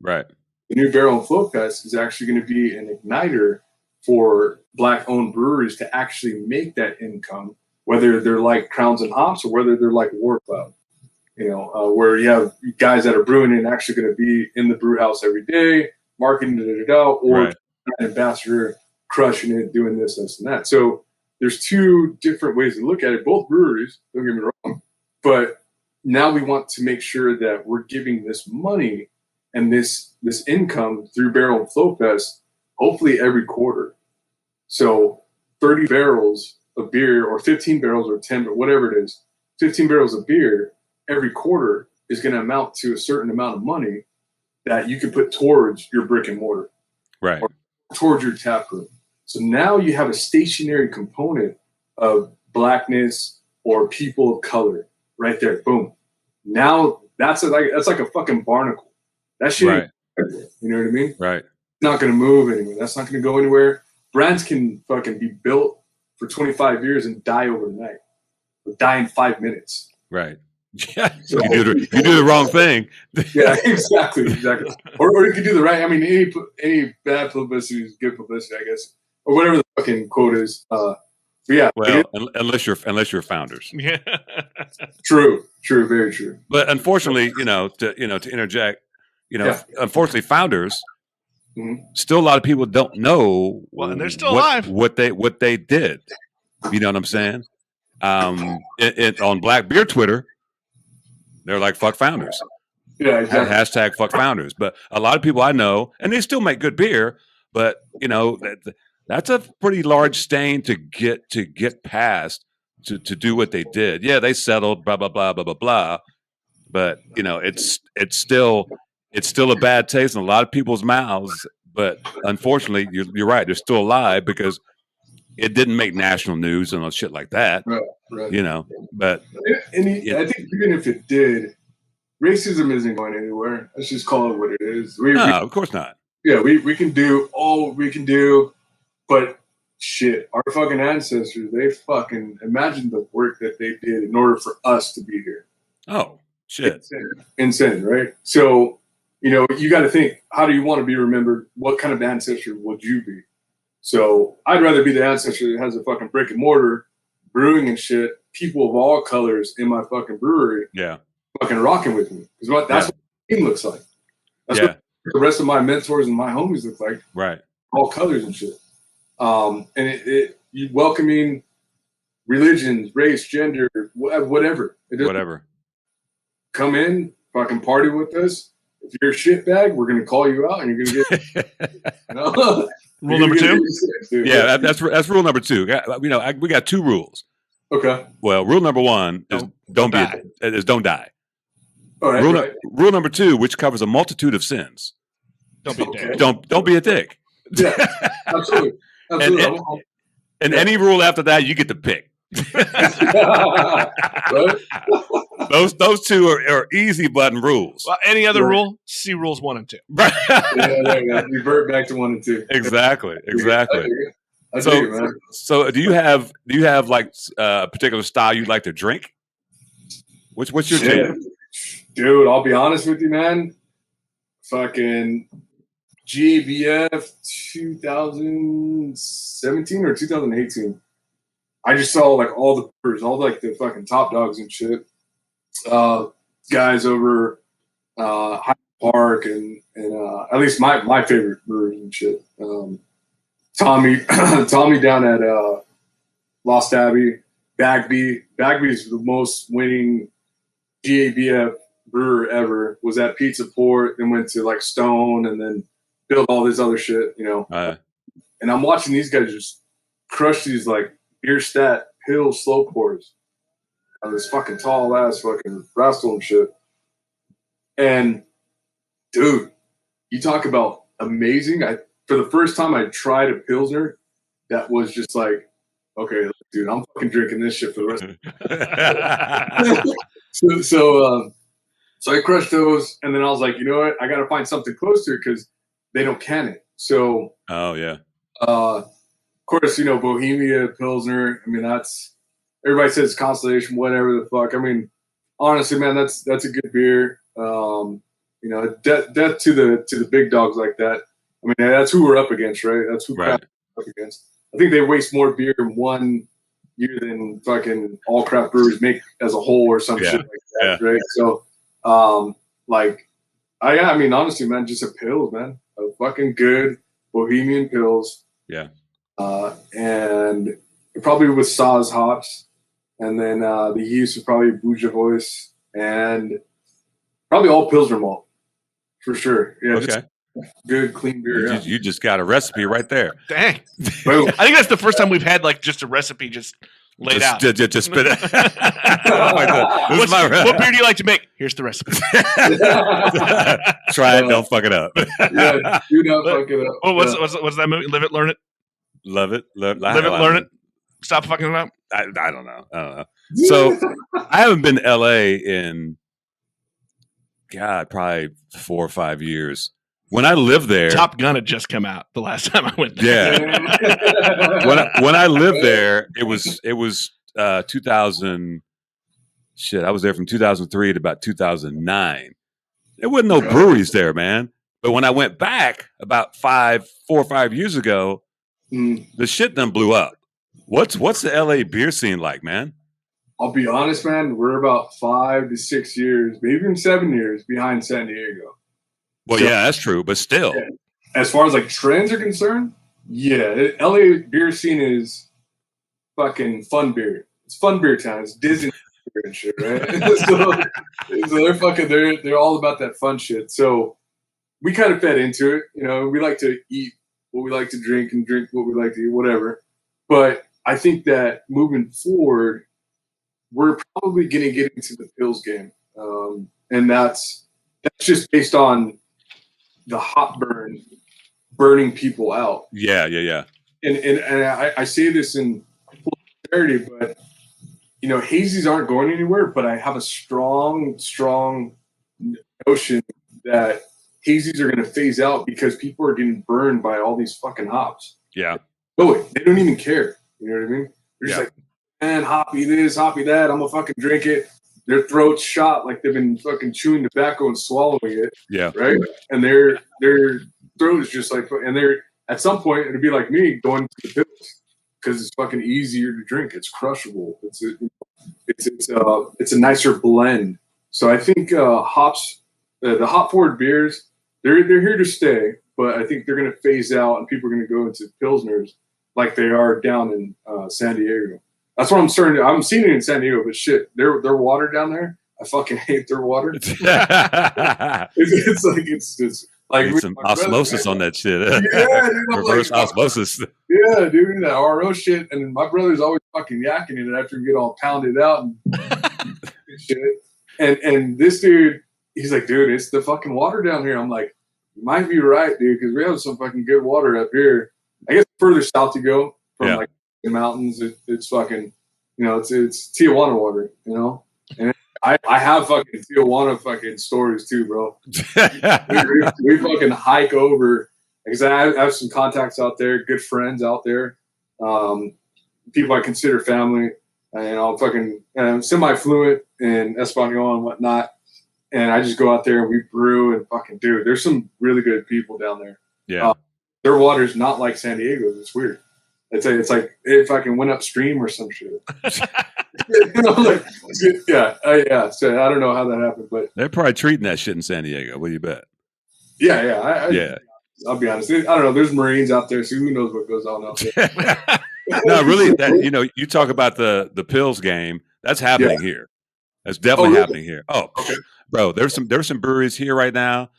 The new Barrel and Flow Fest is actually going to be an igniter for Black-owned breweries to actually make that income, whether they're like Crowns and Hops or whether they're like Warcloud. Where you have guys that are brewing and actually going to be in the brew house every day, marketing it out, or an ambassador crushing it, doing this, and that. So there's two different ways to look at it. Both breweries, don't get me wrong, but now we want to make sure that we're giving this money and this income through Barrel and Flow Fest, hopefully every quarter. So 30 barrels of beer, or 15 barrels, or 10, but whatever it is, 15 barrels of beer every quarter is going to amount to a certain amount of money that you can put towards your brick and mortar, right, or towards your tap room. So now you have a stationary component of Blackness or people of color right there. Boom. Now that's like a fucking barnacle. That shit, right. You know what I mean? Right. It's not going to move anywhere. That's not going to go anywhere. Brands can fucking be built for 25 years and die overnight, or die in 5 minutes. Right. Yeah, so, you do the wrong thing. Yeah, exactly. Or you could do the right. I mean, any bad publicity is good publicity, I guess, or whatever the fucking quote is. Yeah. Well, unless you're founders. Yeah. True. Very true. But unfortunately, to interject, unfortunately, founders. Mm-hmm. Still, a lot of people don't know. Well, and they're still alive. What they did. You know what I'm saying? On Black Beer Twitter, they're like, fuck founders. Yeah, exactly. Hashtag fuck founders. But a lot of people I know, and they still make good beer, but that's a pretty large stain to get past to do what they did. Yeah, they settled, blah blah blah blah blah blah. But it's still a bad taste in a lot of people's mouths. But unfortunately, you're right. They're still alive because it didn't make national news and shit like that. Right. But I think even if it did, racism isn't going anywhere. Let's just call it what it is. Of course not. Yeah, we can do all we can do, but shit, our fucking ancestors, they fucking imagine the work that they did in order for us to be here. Oh, shit. Insane, right? So, you got to think, how do you want to be remembered? What kind of ancestor would you be? So I'd rather be the ancestor that has a fucking brick and mortar, brewing and shit, people of all colors in my fucking brewery, fucking rocking with me. Because that's what the team looks like. That's what the rest of my mentors and my homies look like. Right. All colors and shit. And you welcoming religions, race, gender, whatever. Whatever. Come in, fucking party with us. If you're a shitbag, we're going to call you out and you're going to get... Rule number 2? Yeah, that's rule number 2. We got 2 rules. Okay. Well, rule number 1 is don't die. All right. Rule number 2, which covers a multitude of sins. Don't be a dick. Don't be a dick. Yeah, absolutely. And any rule after that, you get to pick. Those 2 are easy button rules. Well, any other rule? See rules 1 and 2. Right. Yeah. Revert back to 1 and 2. Exactly. I dig it, man. So do you have like a particular style you'd like to drink? What's your jam? Dude, I'll be honest with you, man. Fucking GBF 2017 or 2018. I just saw like all the brewers, all like the fucking top dogs and shit. Guys over park and at least my favorite breweries and shit. Tommy down at Lost Abbey, Bagby. Bagby is the most winning GABF brewer ever. Was at Pizza Port, then went to like Stone, and then built all this other shit, you know. And I'm watching these guys just crush these like beer stat hill slow pours on this fucking tall ass fucking rascal and shit. And dude, you talk about amazing. For the first time I tried a Pilsner that was just like, okay, dude, I'm fucking drinking this shit for the rest of the So I crushed those, and then I was like, you know what? I got to find something close to it because they don't can it. So, of course, you know, Bohemia, Pilsner. I mean, that's everybody says Constellation, whatever the fuck. I mean, honestly, man, that's a good beer. You know, death to the big dogs like that. I mean, that's who we're up against, right? That's who we're up against. I think they waste more beer in 1 year than fucking all craft brewers make as a whole or some shit like that, right? So, I mean, honestly, man, just a Pils, man, a fucking good Bohemian Pils. Yeah. And probably with Saz hops, and then the yeast was probably Buja Voice, and probably all Pilsner malt for sure. Yeah. Okay. Good, clean beer. You just got a recipe right there. Dang. I think that's the first time we've had like just a recipe just laid out. Just spit it. What beer do you like to make? Here's the recipe. Try it. Don't fuck it up. Yeah, do not fuck it up. Oh, what's that movie? Live it, learn it. Love it. Live it, learn it. Stop fucking it up. I don't know. So I haven't been to LA in probably 4 or 5 years. When I lived there, Top Gun had just come out the last time I went there. Yeah. when I lived there, it was 2000. Shit, I was there from 2003 to about 2009. There wasn't no breweries there, man. But when I went back about 4 or 5 years ago, the shit done blew up. What's the LA beer scene like, man? I'll be honest, man. We're about 5 to 6 years, maybe even 7 years behind San Diego. Well, yeah, that's true, but still. Yeah. As far as like trends are concerned, LA beer scene is fucking fun beer. It's fun beer town. It's Disney beer and shit, right? so they're all about that fun shit. So we kind of fed into it. You know, we like to eat what we like to drink and drink what we like to eat, whatever. But I think that moving forward, we're probably going to get into the Pills game. And that's just based on the hop burning people out. Yeah. And I say this in full sincerity, but you know, hazies aren't going anywhere. But I have a strong notion that hazies are going to phase out because people are getting burned by all these fucking hops. Yeah. Oh, they don't even care. You know what I mean? They're just like, man, hoppy this, hoppy that. I'm gonna fucking drink it. Their throats shot like they've been fucking chewing tobacco and swallowing it. Yeah. Right. And their throat is just like, and they're at some point it'd be like me going to the pills because it's fucking easier to drink. It's crushable. It's a nicer blend. So I think hops, the hop forward beers, they're here to stay. But I think they're gonna phase out and people are gonna go into pilsners like they are down in San Diego. That's what I'm seeing it in San Diego, but shit, their water down there, I fucking hate their water. It's like need some osmosis on that shit. Yeah, dude, reverse osmosis. Yeah, dude, that RO shit. And my brother's always fucking yakking it after we get all pounded out and shit. And this dude, he's like, dude, it's the fucking water down here. I'm like, you might be right, dude, because we have some fucking good water up here. I guess further south you go from like the mountains, it's fucking, you know, it's Tijuana water, you know. And I have fucking Tijuana fucking stories too, bro. we fucking hike over because I have some contacts out there, good friends out there, people I consider family, and I'll fucking semi-fluent in Espanol and whatnot. And I just go out there and we brew and fucking dude, there's some really good people down there. Yeah. Their water's not like San Diego's. It's weird. It's like if I can win upstream or some shit. Like, yeah. So I don't know how that happened, but they're probably treating that shit in San Diego. What do you bet? Yeah. I'll be honest. I don't know. There's Marines out there, so who knows what goes on out there. No, really. That you talk about the Pilz game. That's happening here. That's definitely happening here. Oh, okay. Bro, there's some breweries here right now.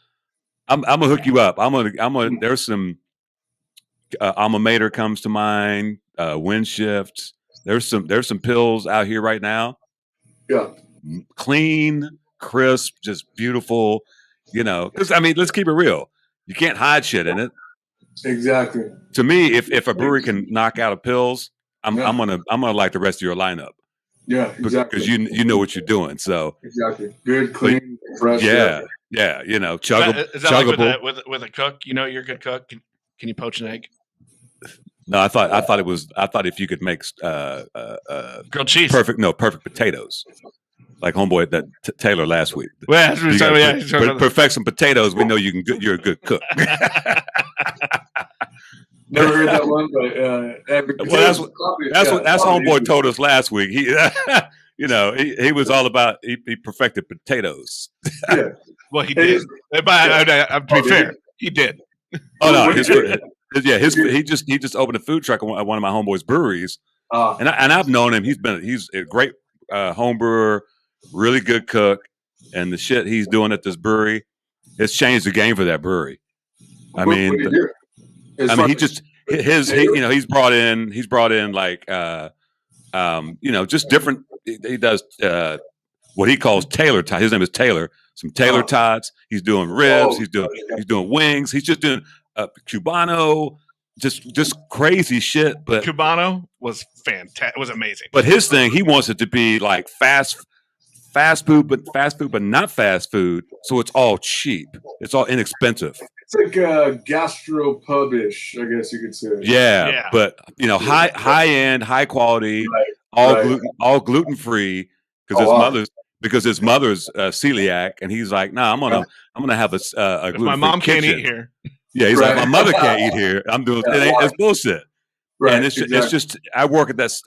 I'm gonna hook you up. I'm gonna. There's some. Alma Mater comes to mind. Wind Shift. There's some Pilz out here right now. Yeah. Clean, crisp, just beautiful. Because let's keep it real. You can't hide shit in it. Exactly. To me, if a brewery can knock out a Pilz, I'm gonna like the rest of your lineup. Yeah, exactly. Because you know what you're doing. So exactly, good, clean, fresh. Yeah. Chuggable. Is that like with a cook? You're a good cook. Can you poach an egg? No, I thought if you could make grilled cheese, perfect potatoes. Like homeboy that Taylor last week. Well, perfect some potatoes. We know you're a good cook. Never heard that one, but that's homeboy told us last week. He he was all about he perfected potatoes. Yeah. Well, he did. To be fair, he did. Oh no, he just opened a food truck at one of my homeboy's breweries, and I've known him. He's a great home brewer. Really good cook, and the shit he's doing at this brewery, it's changed the game for that brewery. He's brought in like just different. He does what he calls Taylor tots. His name is Taylor. Some Taylor tots. He's doing ribs. He's doing wings. He's just doing Cubano. Just crazy shit. But Cubano was fantastic. It was amazing. But his thing, he wants it to be like fast food, but not fast food. So it's all cheap. It's all inexpensive. It's like gastropub-ish, I guess you could say. Yeah. But high end, high quality, all gluten free because his mother's celiac, and he's like, "Nah, I'm gonna have a gluten-free my mom kitchen. Can't eat here." Yeah, he's like, "My mother can't eat here. I'm doing it's bullshit." Right. And it's just I work at this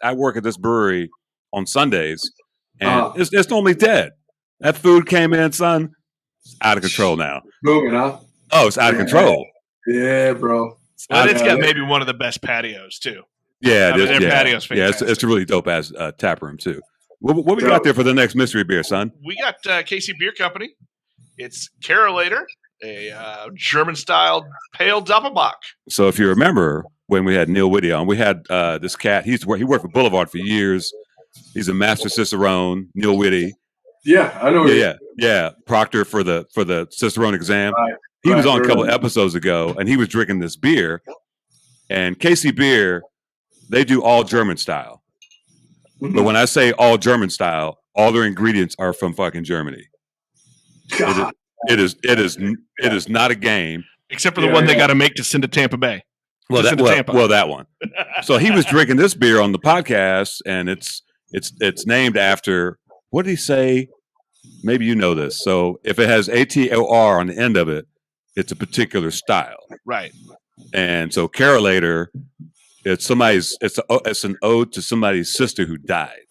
brewery on Sundays. And it's normally dead. That food came in, son. It's out of control now. Booming, huh? Oh, it's out of control. Yeah, bro. But it's got maybe one of the best patios too. Yeah, their patio's fantastic. Yeah, it's a really dope ass tap room too. What we got there for the next mystery beer, son? We got KC Bier Company. It's Carolater, a German style pale doppelbock. So if you remember when we had Neil Whitty on, we had this cat. He worked for Boulevard for years. He's a master cicerone, Neil Whitty. Yeah, I know. Yeah. Proctor for the cicerone exam. He was on a couple of episodes ago, and he was drinking this beer. And KC Bier, they do all German style. Mm-hmm. But when I say all German style, all their ingredients are from fucking Germany. It is not a game, except for the one they got to make to send to Tampa Bay. That one. So he was drinking this beer on the podcast, and it's named after, what did he say? Maybe you know this. So if it has ATOR on the end of it, it's a particular style. Right. And so Carolater, it's an ode to somebody's sister who died.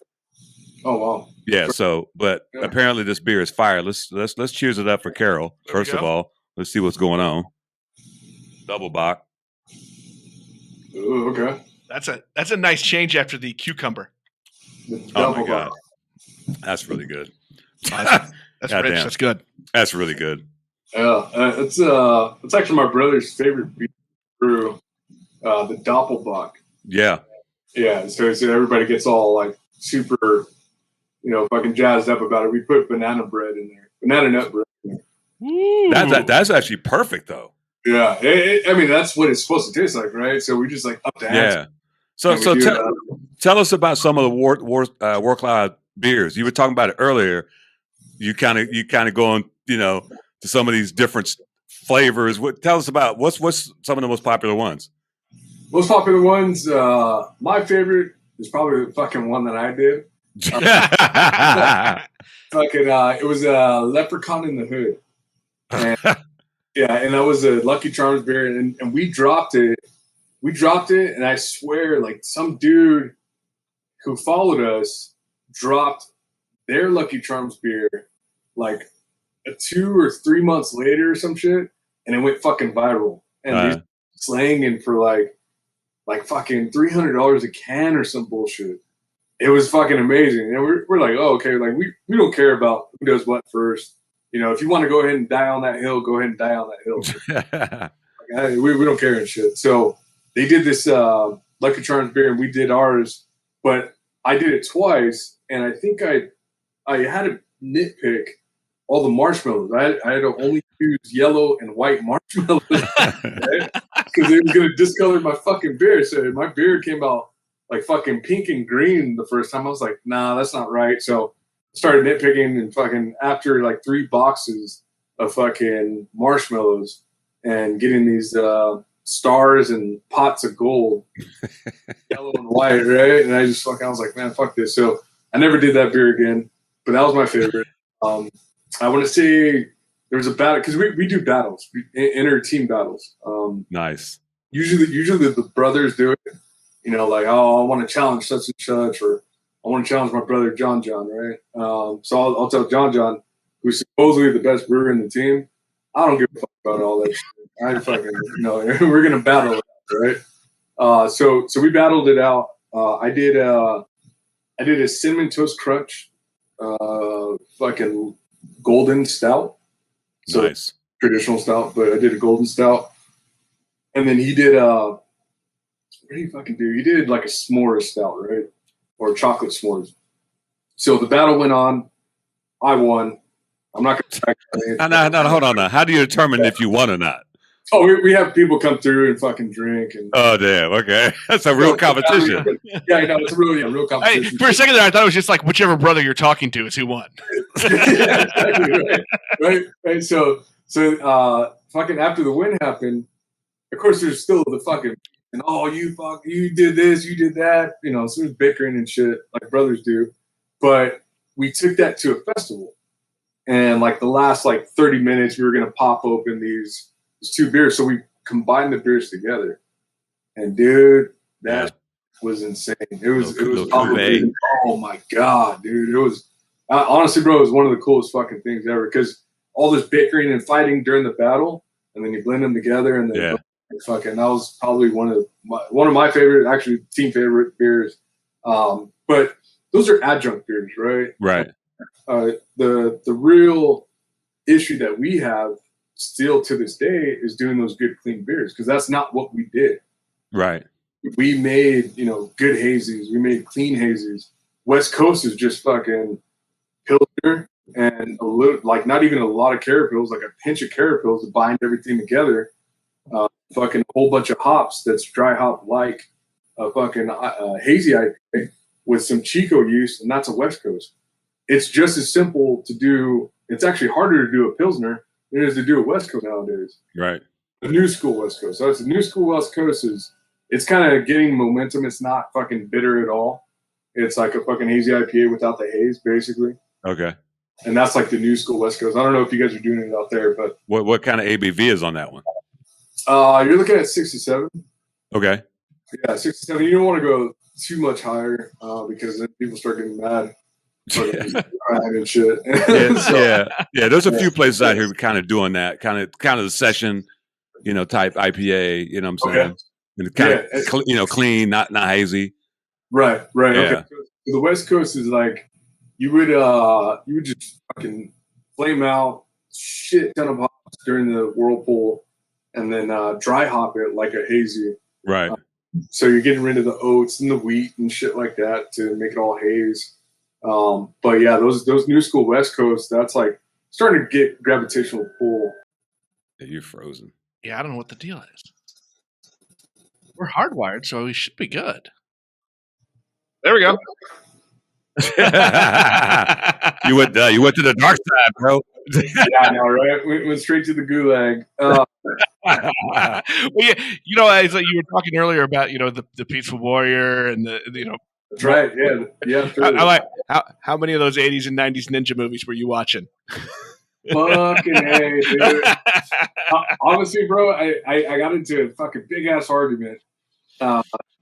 Oh wow. Yeah, but apparently this beer is fire. Let's cheers it up for Carol. First of all, let's see what's going on. Double bock. Ooh, okay. That's a nice change after the cucumber. Oh my god, that's really good. That's rich. That's good. That's really good. Yeah, it's actually my brother's favorite beer brew, the Doppelbock. Yeah. So everybody gets all like super, fucking jazzed up about it. We put banana bread in there, banana nut bread in there. That's actually perfect though. Yeah, that's what it's supposed to taste like, right? So we just like up the ante. Yeah. So tell us about some of the Warcloud beers. You were talking about it earlier. You kind of going, to some of these different flavors. Tell us about what's some of the most popular ones. Most popular ones. My favorite is probably the fucking one that I did. It was a Leprechaun in the Hood. And, and that was a Lucky Charms beer, and we dropped it we dropped it, and I swear, like some dude who followed us dropped their Lucky Charms beer like 2 or 3 months later or some shit, and it went fucking viral. And these slanging for like fucking $300 a can or some bullshit. It was fucking amazing. And we're like, oh, okay, like we don't care about who does what first. You know, if you want to go ahead and die on that hill, go ahead and die on that hill. Like, we don't care and shit. So they did this Lucky Charms beer, and we did ours, but I did it twice, and I think I had to nitpick all the marshmallows. I had to only use yellow and white marshmallows because it was going to discolor my fucking beer. So my beer came out like fucking pink and green the first time. I was like, nah, that's not right. So I started nitpicking, and fucking after like 3 boxes of fucking marshmallows and getting these stars and pots of gold, yellow and white, right? And I was like, man, fuck this. So I never did that beer again, but that was my favorite. I want to say there was a battle, because we do battles, inter team battles. Nice. Usually the brothers do it. You know, like, oh, I want to challenge such and such, or I want to challenge my brother John, right? So I'll tell John, who's supposedly the best brewer in the team, I don't give a fuck about all that shit. I fucking, we're gonna battle it out, right? So we battled it out. I did a cinnamon toast crunch, fucking golden stout. So nice. Traditional stout, but I did a golden stout. And then he did what did he fucking do? He did like a s'mores stout, right? Or chocolate s'mores. So the battle went on. I won. I'm not going to. No, hold on now. How do you determine if you won or not? Oh, we have people come through and fucking drink. And oh, damn. Okay. That's a real competition. Yeah, I know. It's a real competition. Hey, for a second there, I thought it was just like whichever brother you're talking to is who won. Yeah, exactly, right. So fucking after the win happened, of course, there's still the fucking, and oh, you did this, you did that. You know, so there's bickering and shit like brothers do. But we took that to a festival. And like the last like 30 minutes, we were going to pop open these 2 beers. So we combined the beers together. And dude, that was insane. It was probably, oh my God, dude. It was, honestly, bro, it was one of the coolest fucking things ever. Because all this bickering and fighting during the battle, and then you blend them together, and then fucking, that was probably one of my favorite, actually team favorite beers. But those are adjunct beers, right? Right. The real issue that we have still to this day is doing those good clean beers, because that's not what we did. Right. We made good hazies. We made clean hazies. West Coast is just fucking Pilsner and a little, like not even a lot of carapils, like a pinch of carapils to bind everything together. Fucking a whole bunch of hops that's dry hop like a fucking hazy IPA with some Chico yeast, and that's a West Coast. It's just as simple to do. It's actually harder to do a Pilsner than it is to do a West Coast nowadays. Right. The new school West Coast. So it's the new school West Coast it's kind of getting momentum. It's not fucking bitter at all. It's like a fucking hazy IPA without the haze, basically. Okay. And that's like the new school West Coast. I don't know if you guys are doing it out there, but what kind of ABV is on that one? You're looking at 6 to 7. Okay. Yeah, 6 to 7. You don't want to go too much higher because then people start getting mad. And shit. Yeah. There's a few places out here kind of doing that, kind of the session, type IPA. You know what I'm saying? Okay. And kind of, clean, not hazy. Right. Yeah. Okay. So the West Coast is like you would just fucking flame out shit ton of hops during the whirlpool, and then dry hop it like a hazy. Right. So you're getting rid of the oats and the wheat and shit like that to make it all haze. But yeah, those new school West Coast, that's like starting to get gravitational pull. Yeah, you're frozen. Yeah, I don't know what the deal is. We're hardwired, so we should be good. There we go. You went to the dark side, bro. Yeah, I know, right? Went straight to the gulag. Well, yeah, it's like you were talking earlier about the Peaceful Warrior and the. That's right. Yeah. I like how many of those 80s and 90s ninja movies were you watching? Fucking hey, dude. Honestly, bro, I got into a fucking big ass argument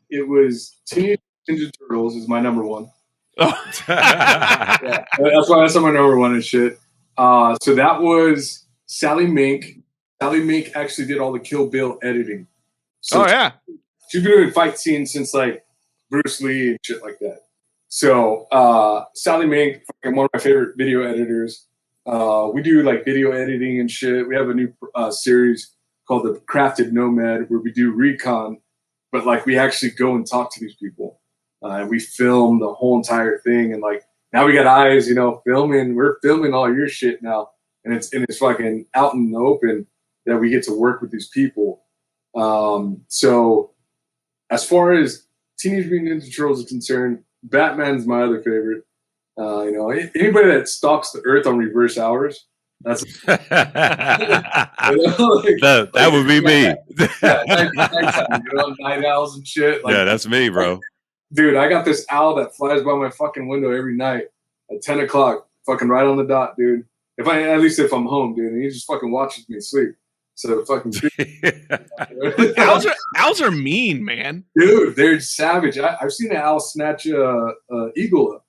It was Teenage Ninja Turtles is my number one. Oh. Yeah, that's why that's my number one and shit. So that was Sally Mink. Sally Mink actually did all the Kill Bill editing. So yeah. She's been doing fight scenes since like Bruce Lee and shit like that. So Sally Mink, one of my favorite video editors. We do like video editing and shit. We have a new series called The Crafted Nomad where we do recon, but like we actually go and talk to these people. And we film the whole entire thing. And like now we got eyes, you know, filming. We're filming all your shit now. And it's fucking out in the open that we get to work with these people. So as far as Teenage Mutant Ninja Turtles is concerned, Batman's my other favorite. You know, anybody that stalks the earth on reverse hours, that's that would be me. Nighttime, you know, night owls and shit. Like, yeah, that's me, bro. Dude, I got this owl that flies by my fucking window every night at 10 o'clock, fucking right on the dot, dude. At least if I'm home, dude, and he just fucking watches me sleep. So fucking owls are mean, man. Dude, they're savage. I've seen an owl snatch a eagle up.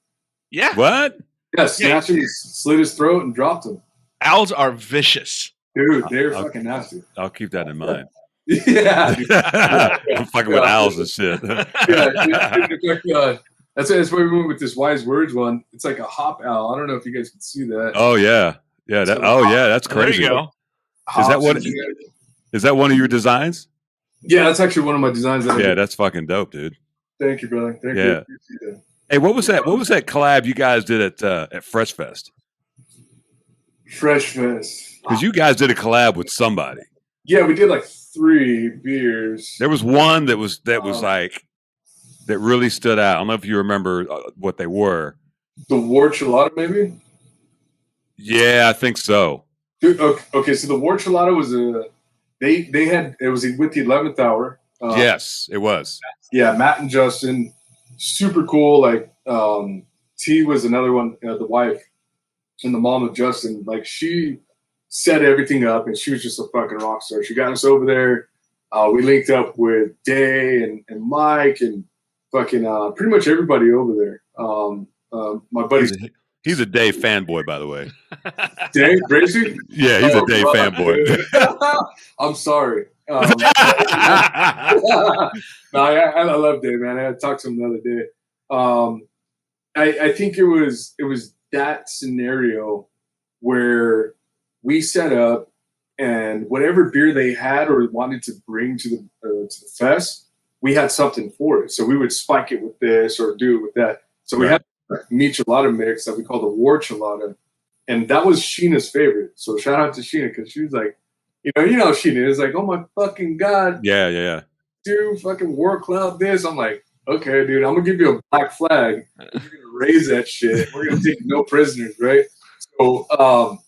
Yeah. What? Yeah, snatched him, slit his throat, and dropped him. Owls are vicious. Dude, they're fucking nasty. I'll keep that in mind. Yeah. I'm fucking with owls and shit. Yeah, that's why we went with this wise words one. It's like a hop owl. I don't know if you guys can see that. Oh yeah, yeah. That's crazy. There you go. Is that one of your designs? Yeah, that's actually one of my designs. That's fucking dope, dude. Thank you, brother. Thank you. Hey, what was that collab you guys did at Fresh Fest? Fresh Fest. Because you guys did a collab with somebody. Yeah, we did like 3 beers. There was one that was like that really stood out. I don't know if you remember what they were. The Warcloud, maybe. Yeah, I think so. Dude, okay. So the Warcloud was it was with the 11th hour. Yes, it was. Yeah, Matt and Justin, super cool. Like T was another one, the wife and the mom of Justin. Like she set everything up, and she was just a fucking rock star. She got us over there. We linked up with Day and Mike and fucking pretty much everybody over there. My buddy. He's a Day fanboy, by the way. Dave Bracy? Yeah, he's a Day fanboy. I'm sorry. No, I love Dave, man. I talked to him the other day. I think it was that scenario where we set up and whatever beer they had or wanted to bring to the fest, we had something for it. So we would spike it with this or do it with that. So we had Michelada mix that we call the Warcloud, and that was Sheena's favorite. So shout out to Sheena because she was like, you know, Sheena is like, oh my fucking god, yeah, dude, fucking Warcloud this. I'm like, okay, dude, I'm gonna give you a black flag. We're gonna raise that shit. We're gonna take no prisoners, right? So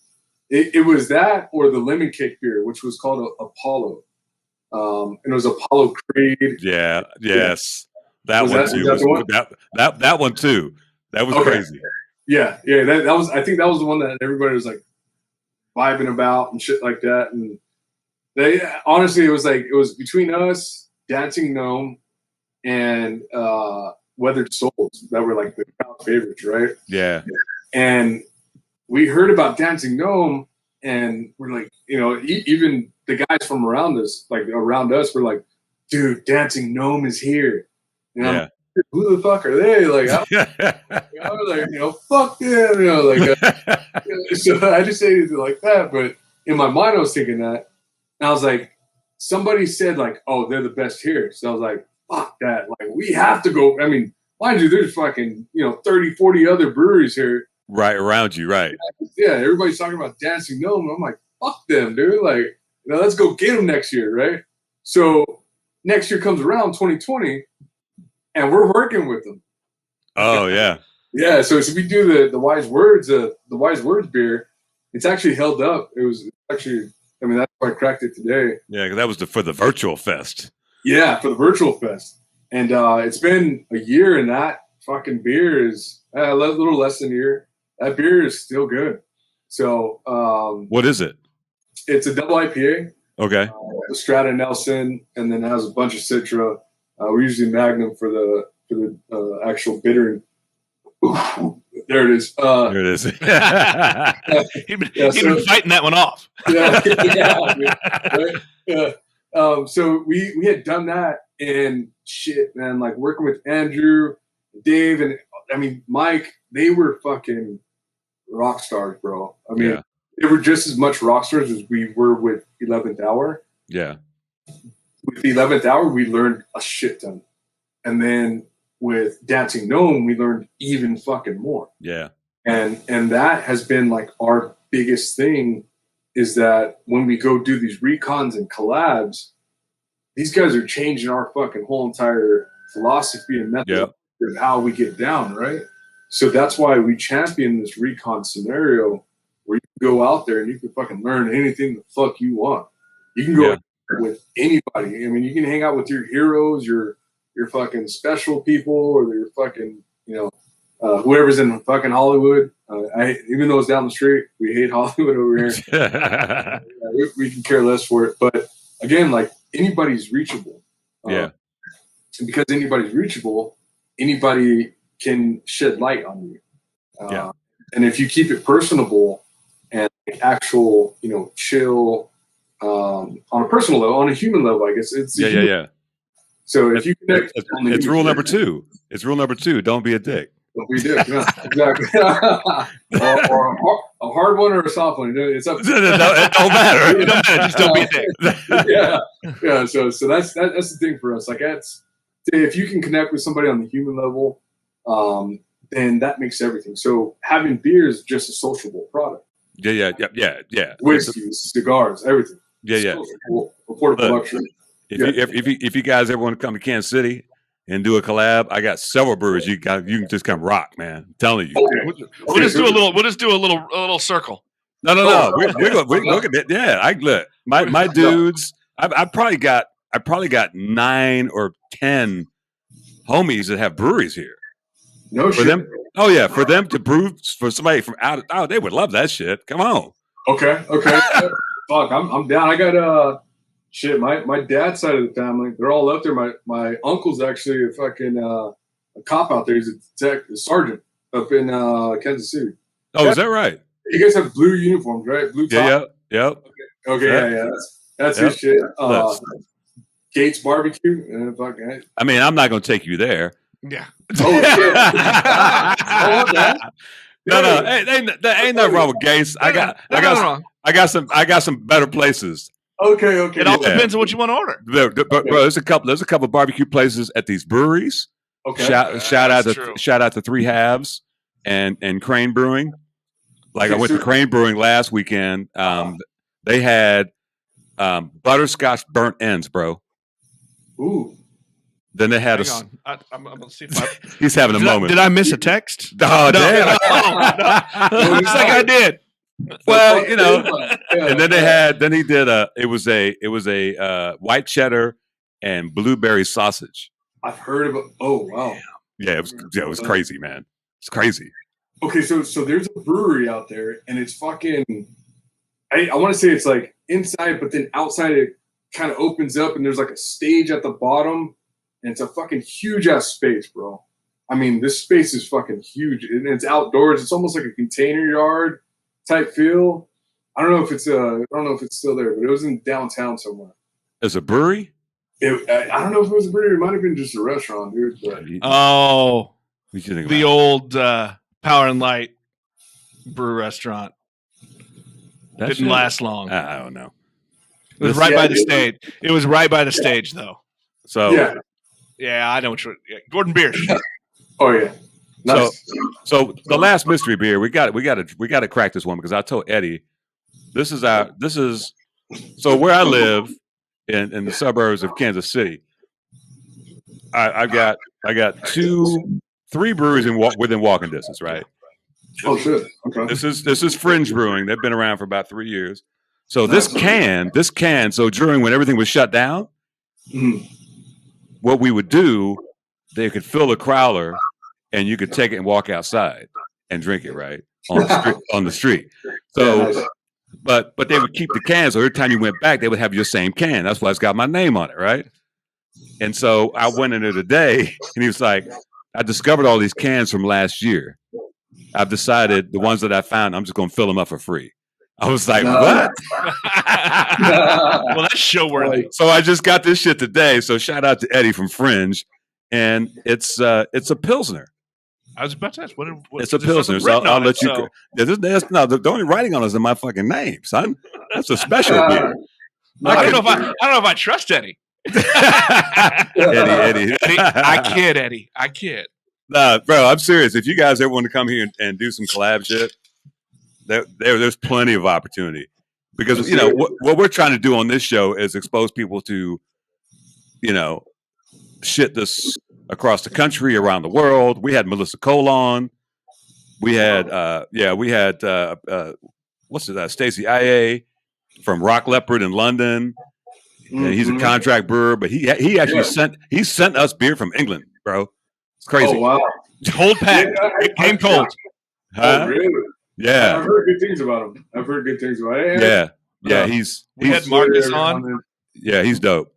it was that or the lemon cake beer, which was called Apollo, and it was Apollo Creed. Yeah, yes, that one too. That one too. That was crazy. Yeah. That was. I think that was the one that everybody was like vibing about and shit like that. And they honestly, it was between us, Dancing Gnome, and Weathered Souls that were like the crowd favorites, right? Yeah. And we heard about Dancing Gnome, and we're like, you know, even the guys from around us, were like, dude, Dancing Gnome is here. You know, yeah. Who the fuck are they? Like, I was like, you know, fuck them, you know, like. So I just say it like that, but in my mind I was thinking that, and I was like, somebody said like, oh, they're the best here. So I was like, fuck that, like we have to go. I mean, mind you, there's fucking 30, 40 other breweries here, right around you, right? Yeah, everybody's talking about Dancing Gnome. I'm like, fuck them, dude. Like, let's go get them next year, right? So next year comes around, 2020. And we're working with them. Oh yeah, yeah. So we do the wise words beer. It's actually held up. It was actually. I mean, that's why I cracked it today. Yeah, because that was for the virtual fest. Yeah, for the virtual fest, and it's been a year, and that fucking beer is a little less than a year. That beer is still good. So, what is it? It's a double IPA. Okay. Strata Nelson, and then it has a bunch of Citra. We usually Magnum for the actual bittering. There it is. There it is. He'd been fighting that one off. So we had done that, and shit, man, like working with Andrew, Dave, and I mean Mike, they were fucking rock stars, bro. I mean, they were just as much rock stars as we were with 11th Hour. Yeah. With the 11th Hour, we learned a shit ton, and then with Dancing Gnome, we learned even fucking more. Yeah. And that has been like our biggest thing, is that when we go do these recons and collabs, these guys are changing our fucking whole entire philosophy and method of how we get down, right? So that's why we champion this recon scenario where you can go out there and you can fucking learn anything the fuck you want. You can go with anybody. I mean, you can hang out with your heroes, your fucking special people, or your fucking, whoever's in fucking Hollywood. Even though it's down the street, we hate Hollywood over here. We can care less for it. But again, like, anybody's reachable. And because anybody's reachable, anybody can shed light on you. And if you keep it personable and actual, chill, on a personal level, on a human level, I guess it's So if you connect, it's rule number 2. It's rule number 2. Don't be a dick. Don't be a dick. Yeah, exactly. or a hard one or a soft one. It's up. It don't matter. It don't matter. Just don't be a dick. Yeah. So that's the thing for us. Like, if you can connect with somebody on the human level, then that makes everything. So having beer is just a sociable product. Yeah. Whiskey, cigars, everything. Affordable luxury. If you guys ever want to come to Kansas City and do a collab, I got several breweries you can just come rock, man. I'm telling you. Okay. We'll just do a little circle. No. We're looking at it. Yeah, look. My dudes. I probably got 9 or 10 homies that have breweries here. No for shit. them. Oh yeah, for them to brew for somebody from out. Oh, they would love that shit. Come on. Okay. Fuck, I'm down. I got shit. My dad's side of the family, they're all up there. My uncle's actually a fucking a cop out there. He's a sergeant up in Kansas City. Oh, is that right? You guys have blue uniforms, right? Blue top. Yep. Okay. Yeah. That's his shit. Gates Barbecue. I mean, I'm not going to take you there. Yeah. Oh shit. No. Ain't nothing wrong with Gates. I got some better places. Okay. It all depends on what you want to order. Bro, there's a couple barbecue places at these breweries. Okay. Shout out to Three Halves and Crane Brewing. Like, I went to Crane Brewing last weekend. They had butterscotch burnt ends, bro. Ooh. Then they had I'm gonna see if he's having a moment. Did I miss a text? Oh, damn. No. Looks like I did. Well, and then he did it was a white cheddar and blueberry sausage. I've heard of it. Oh, wow. Yeah, it was crazy, man. It's crazy. Okay, so there's a brewery out there, and it's fucking, I want to say it's like inside, but then outside it kind of opens up, and there's like a stage at the bottom, and it's a fucking huge ass space, bro. I mean, this space is fucking huge, and it's outdoors. It's almost like a container yard type feel. I don't know if it's still there, but it was in downtown somewhere. As a brewery? I don't know if it was a brewery. It might have been just a restaurant, dude. But. The old Power and Light brew restaurant. Didn't last long. I don't know. It was right by the stage. It was right by the stage, though. So yeah, I know what you're. Gordon Biersch. Oh yeah. Nice. So the last mystery beer we got to crack this one, because I told Eddie this is so where I live in the suburbs of Kansas City. I got 3 breweries within walking distance, right? Oh shit. Okay. This is Fringe Brewing. They've been around for about 3 years. So this can, so during when everything was shut down, what we would do, they could fill a crowler and you could take it and walk outside and drink it, right? On the street. So, but they would keep the cans. So every time you went back, they would have your same can. That's why it's got my name on it, right? And so I went in there today, and he was like, I discovered all these cans from last year. I've decided the ones that I found, I'm just going to fill them up for free. I was like, what? Well, that's show worthy. So I just got this shit today. So shout out to Eddie from Fringe. And it's a Pilsner. I was about to ask, what it's a Pilsner. So I'll let you go. The only writing on it is in my fucking name, son. That's a special beer. I don't know if I trust Eddie. Eddie. I kid. Nah, bro, I'm serious. If you guys ever want to come here and do some collab shit, there's plenty of opportunity. Because you know what we're trying to do on this show is expose people to, you know, shit that's across the country, around the world. We had Melissa Cole on. We had Stacey Ia from Rock Leopard in London. Mm-hmm. And he's a contract brewer, but he actually sent us beer from England, bro. It's crazy. Oh wow. Cold pack. It came cold. Oh really? Yeah. I've heard good things about him. Yeah. Yeah, we had Marcus on. Yeah, he's dope.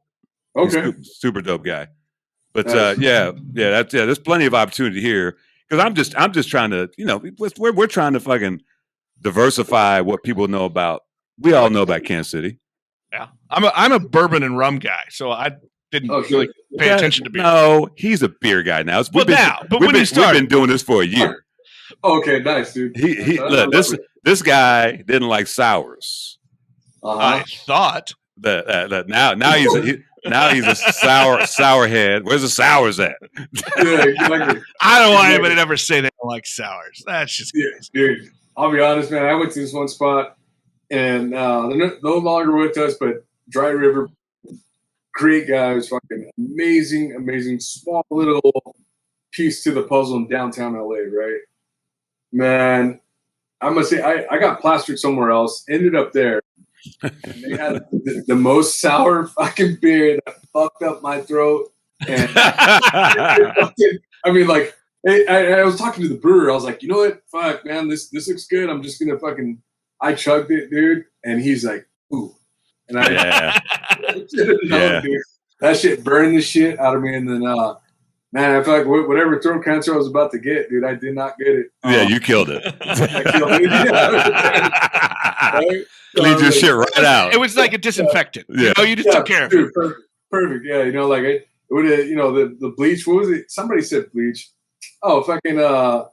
Okay. He's super dope guy. But there's plenty of opportunity here because I'm just trying to, you know, we're trying to fucking diversify what people know about. We all know about Kansas City. Yeah, I'm a bourbon and rum guy, so I didn't really pay attention to beer. No, he's a beer guy now. We've been doing this for a year. Okay, nice, dude. Look, this guy didn't like sours. I thought that now he's a sour head. Where's the sours at? Yeah, exactly. I don't want anybody to ever say they don't like sours. That's just dude. I'll be honest, man. I went to this one spot, and they're no longer with us, but Dry River, great guys, fucking amazing, small little piece to the puzzle in downtown LA, right? Man, I must say, I got plastered somewhere else, ended up there. And they had the most sour fucking beer that fucked up my throat. And I mean, like, I was talking to the brewer. I was like, you know what? Fuck, man, this looks good. I'm just gonna fucking. I chugged it, dude, and he's like, ooh, and I dude, that shit burned the shit out of me. And then, man, I feel like whatever throat cancer I was about to get, dude, I did not get it. Yeah, you killed it. I killed it. Right? Cleaned your shit right out. It was like a disinfectant. Yeah. You know, you just took care of it. Perfect. Yeah, you know, like it would have, you know, the bleach. What was it? Somebody said bleach. Oh, the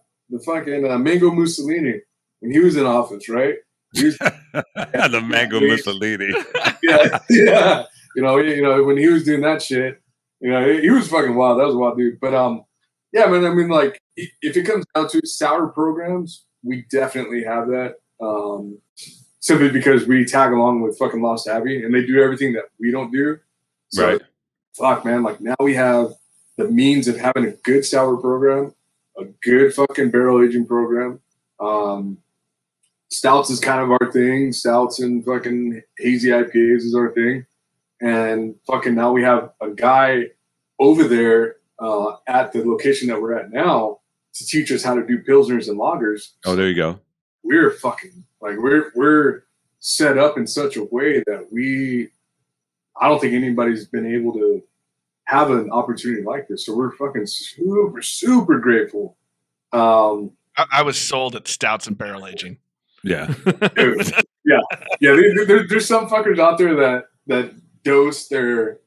Mango Mussolini when he was in office, right? The Mango Mussolini. yeah. You know, when he was doing that shit, you know, he was fucking wild. That was a wild dude. But yeah, man. I mean, like, if it comes down to sour programs, we definitely have that. Simply because we tag along with fucking Lost Abbey, and they do everything that we don't do. So, right. Fuck, man. Like, now we have the means of having a good sour program, a good fucking barrel aging program. Stouts is kind of our thing. Stouts and fucking hazy IPAs is our thing. And fucking now we have a guy over there at the location that we're at now to teach us how to do pilsners and lagers. Oh, there you go. We're fucking like we're set up in such a way that I don't think anybody's been able to have an opportunity like this. So we're fucking super grateful. I was sold at stouts and barrel aging. Yeah. Dude, yeah. There's some fuckers out there that dose their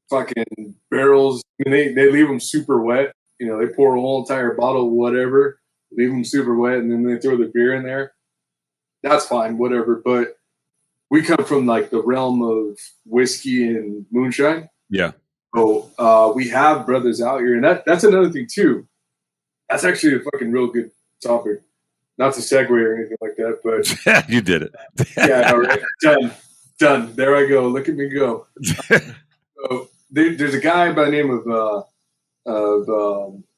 fucking barrels. I mean, they leave them super wet. You know, they pour a whole entire bottle of whatever, leave them super wet, and then they throw the beer in there. That's fine, whatever. But we come from like the realm of whiskey and moonshine. Yeah. So we have brothers out here, and that's another thing too. That's actually a fucking real good topic. Not to segue or anything like that, but you did it. Yeah, all right. Done. There I go. Look at me go. So there's a guy by the name of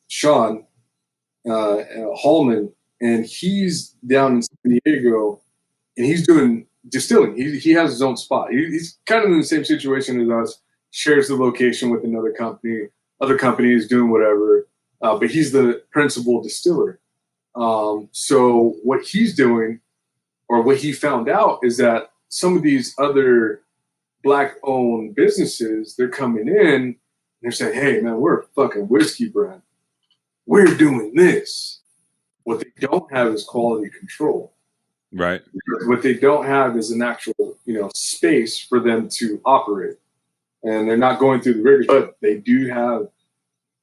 Sean Hallman, and he's down in San Diego, and he's doing distilling. He has his own spot. He's kind of in the same situation as us. Shares the location with another company. Other companies doing whatever, but he's the principal distiller. So what he's doing, or what he found out, is that some of these other Black-owned businesses, they're coming in they're saying, hey, man, we're a fucking whiskey brand. We're doing this. What they don't have is quality control. Right. What they don't have is an actual, space for them to operate. And they're not going through the rigors, but they do have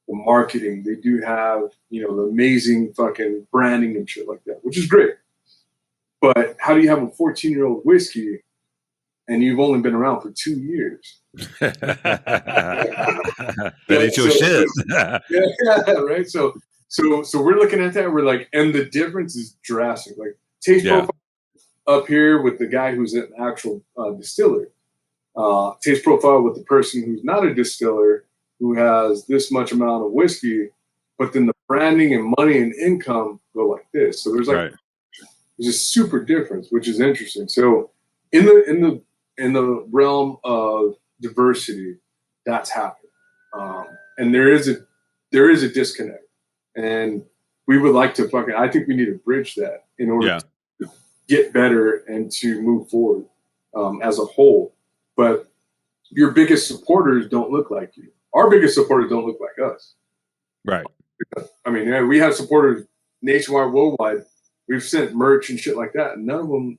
the marketing. They do have, the amazing fucking branding and shit like that, which is great. But how do you have a 14-year-old whiskey and you've only been around for 2 years? That ain't your shit. Yeah, right. So we're looking at that. We're like, and the difference is drastic. Like taste profile up here with the guy who's an actual distiller. Taste profile with the person who's not a distiller, who has this much amount of whiskey, but then the branding and money and income go like this. So there's there's a super difference, which is interesting. So in the realm of diversity, that's happened, and there is a disconnect, and we would like to I think we need to bridge that in order to get better and to move forward as a whole. But your biggest supporters don't look like you. Our biggest supporters don't look like us. Right. I mean, we have supporters nationwide, worldwide. We've sent merch and shit like that. And none of them,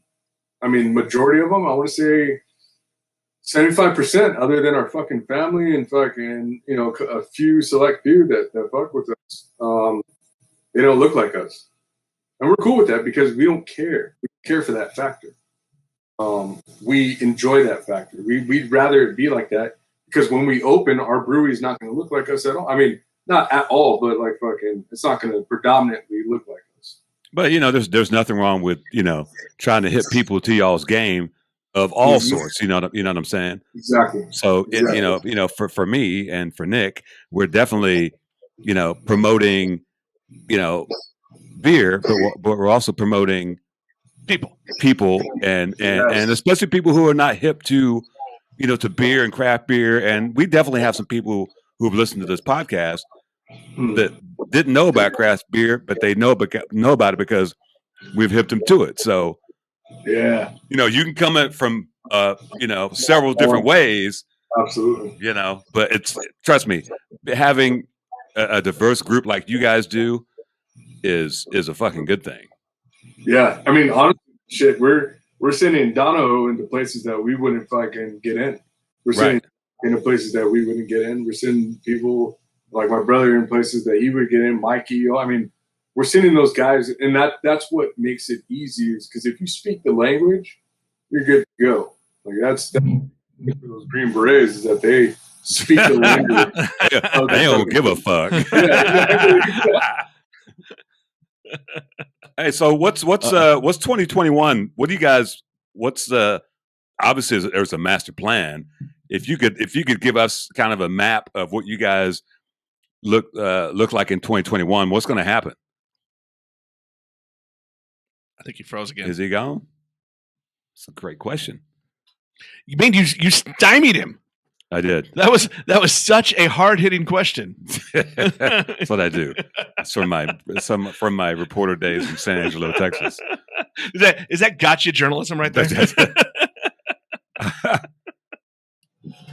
majority of them, I want to say 75%, other than our fucking family and fucking, a few select few that fuck with us, they don't look like us. And we're cool with that because we don't care. We care for that factor. We enjoy that factor. We'd rather it be like that because when we open, our brewery is not going to look like us at all. I mean, not at all, but like fucking, it's not going to predominantly look like us. But there's nothing wrong with trying to hit people to y'all's game of all sorts. You know what I'm saying? Exactly. So for me and for Nick, we're definitely promoting beer, but we're also promoting people and especially people who are not hip to to beer and craft beer. And we definitely have some people who have listened to this podcast that didn't know about craft beer, but they know about it because we've hipped them to it. So you can come at from several different ways. Absolutely. But trust me, having a diverse group like you guys do is a fucking good thing. Yeah, I mean, honestly, shit, we're sending Dono into places that we wouldn't fucking get in. We're sending into places that we wouldn't get in. We're sending people like my brother in places that he would get in. Mikey, I mean, we're sending those guys, and that's what makes it easy. Is because if you speak the language, you're good to go. Like that's for those Green Berets is that they speak the language. They don't give a fuck. Hey, so what's 2021? What do you guys? Obviously there's a master plan. If you could give us kind of a map of what you guys look like in 2021, what's going to happen? I think he froze again. Is he gone? It's a great question. You mean you stymied him? I did. That was such a hard-hitting question. That's what I do. It's from my reporter days in San Angelo, Texas. Is that gotcha journalism right there?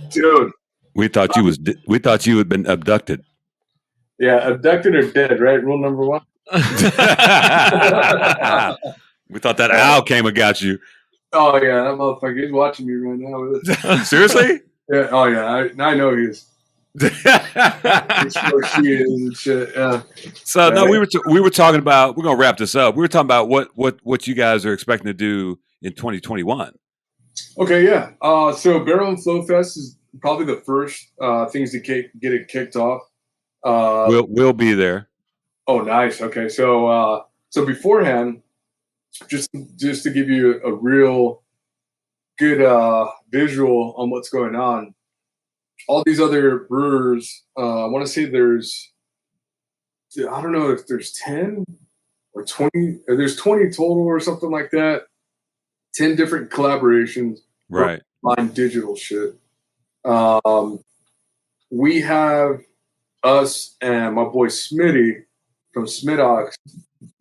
Dude, we thought you had been abducted. Yeah, abducted or dead, right? Rule number 1. We thought that owl came and got you. Oh yeah, that motherfucker, he's watching me right now. Seriously? Yeah. Oh yeah, I know he is. She is and shit. Yeah. So no, we were talking about. We're gonna wrap this up. We were talking about what you guys are expecting to do in 2021. Okay, yeah. So Barrel and Flow Fest is probably the first things to get it kicked off. We'll be there. Oh, nice. Okay, so beforehand, just to give you a real good visual on what's going on. All these other brewers, I want to say I don't know if there's 10 or 20, or there's 20 total or something like that. 10 different collaborations. Right. On digital shit. We have us and my boy Smitty from Smidox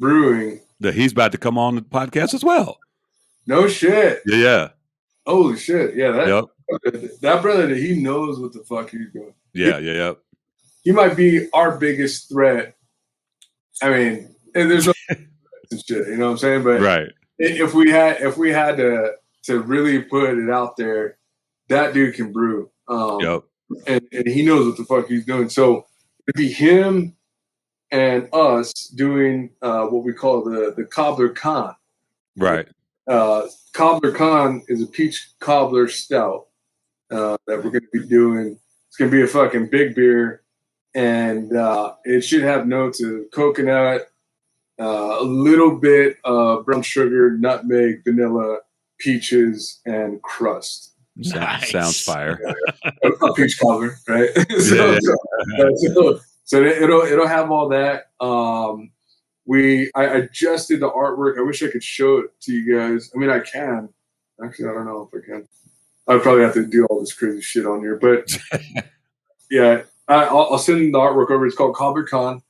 Brewing. He's about to come on the podcast as well. No shit. Yeah. Holy shit. Yeah, that That brother, he knows what the fuck he's doing. Yeah. He might be our biggest threat. I mean, and there's no shit, you know what I'm saying? But right. if we had to really put it out there, that dude can brew. And he knows what the fuck he's doing. So it'd be him and us doing what we call the Cobbler Con. Right. Cobbler Con is a peach cobbler stout that we're going to be doing. It's going to be a fucking big beer, and it should have notes of coconut, a little bit of brown sugar, nutmeg, vanilla, peaches, and crust. Sounds fire. A peach cobbler, right? So it'll have all that. I adjusted the artwork. I wish I could show it to you guys. I mean, I can. Actually, I don't know if I can. I'd probably have to do all this crazy shit on here. But yeah, I'll send the artwork over. It's called Cobbler Con.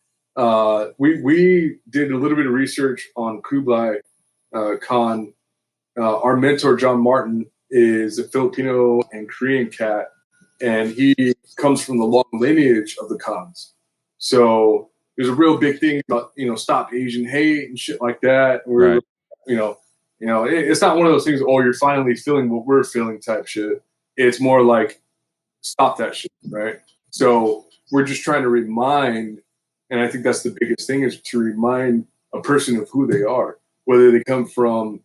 We did a little bit of research on Kublai Khan. Our mentor, John Martin, is a Filipino and Korean cat, and he comes from the long lineage of the Khans. So there's a real big thing about, stop Asian hate and shit like that. We're, it's not one of those things, oh, you're finally feeling what we're feeling type shit. It's more like, stop that shit, right? So we're just trying to remind, and I think that's the biggest thing, is to remind a person of who they are, whether they come from,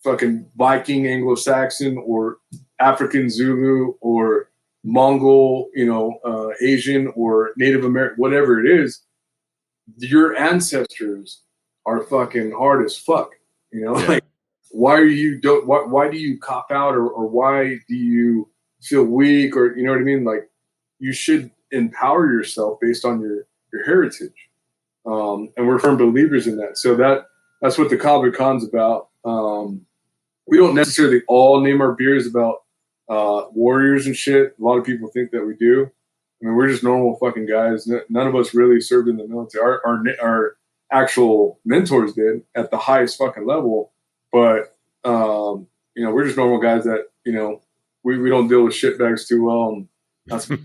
fucking Viking, Anglo-Saxon, or African Zulu, or Mongol, Asian, or Native American, whatever it is. Your ancestors are fucking hard as fuck. Like, why do you cop out, or why do you feel weak, or you know what I mean? Like, you should empower yourself based on your heritage, and we're firm believers in that. So that's what the Cobbler Con's about. We don't necessarily all name our beers about warriors and shit. A lot of people think that we do. I mean, we're just normal fucking guys. None of us really served in the military. Our actual mentors did at the highest fucking level, but we're just normal guys that we don't deal with shitbags too well, and that's that's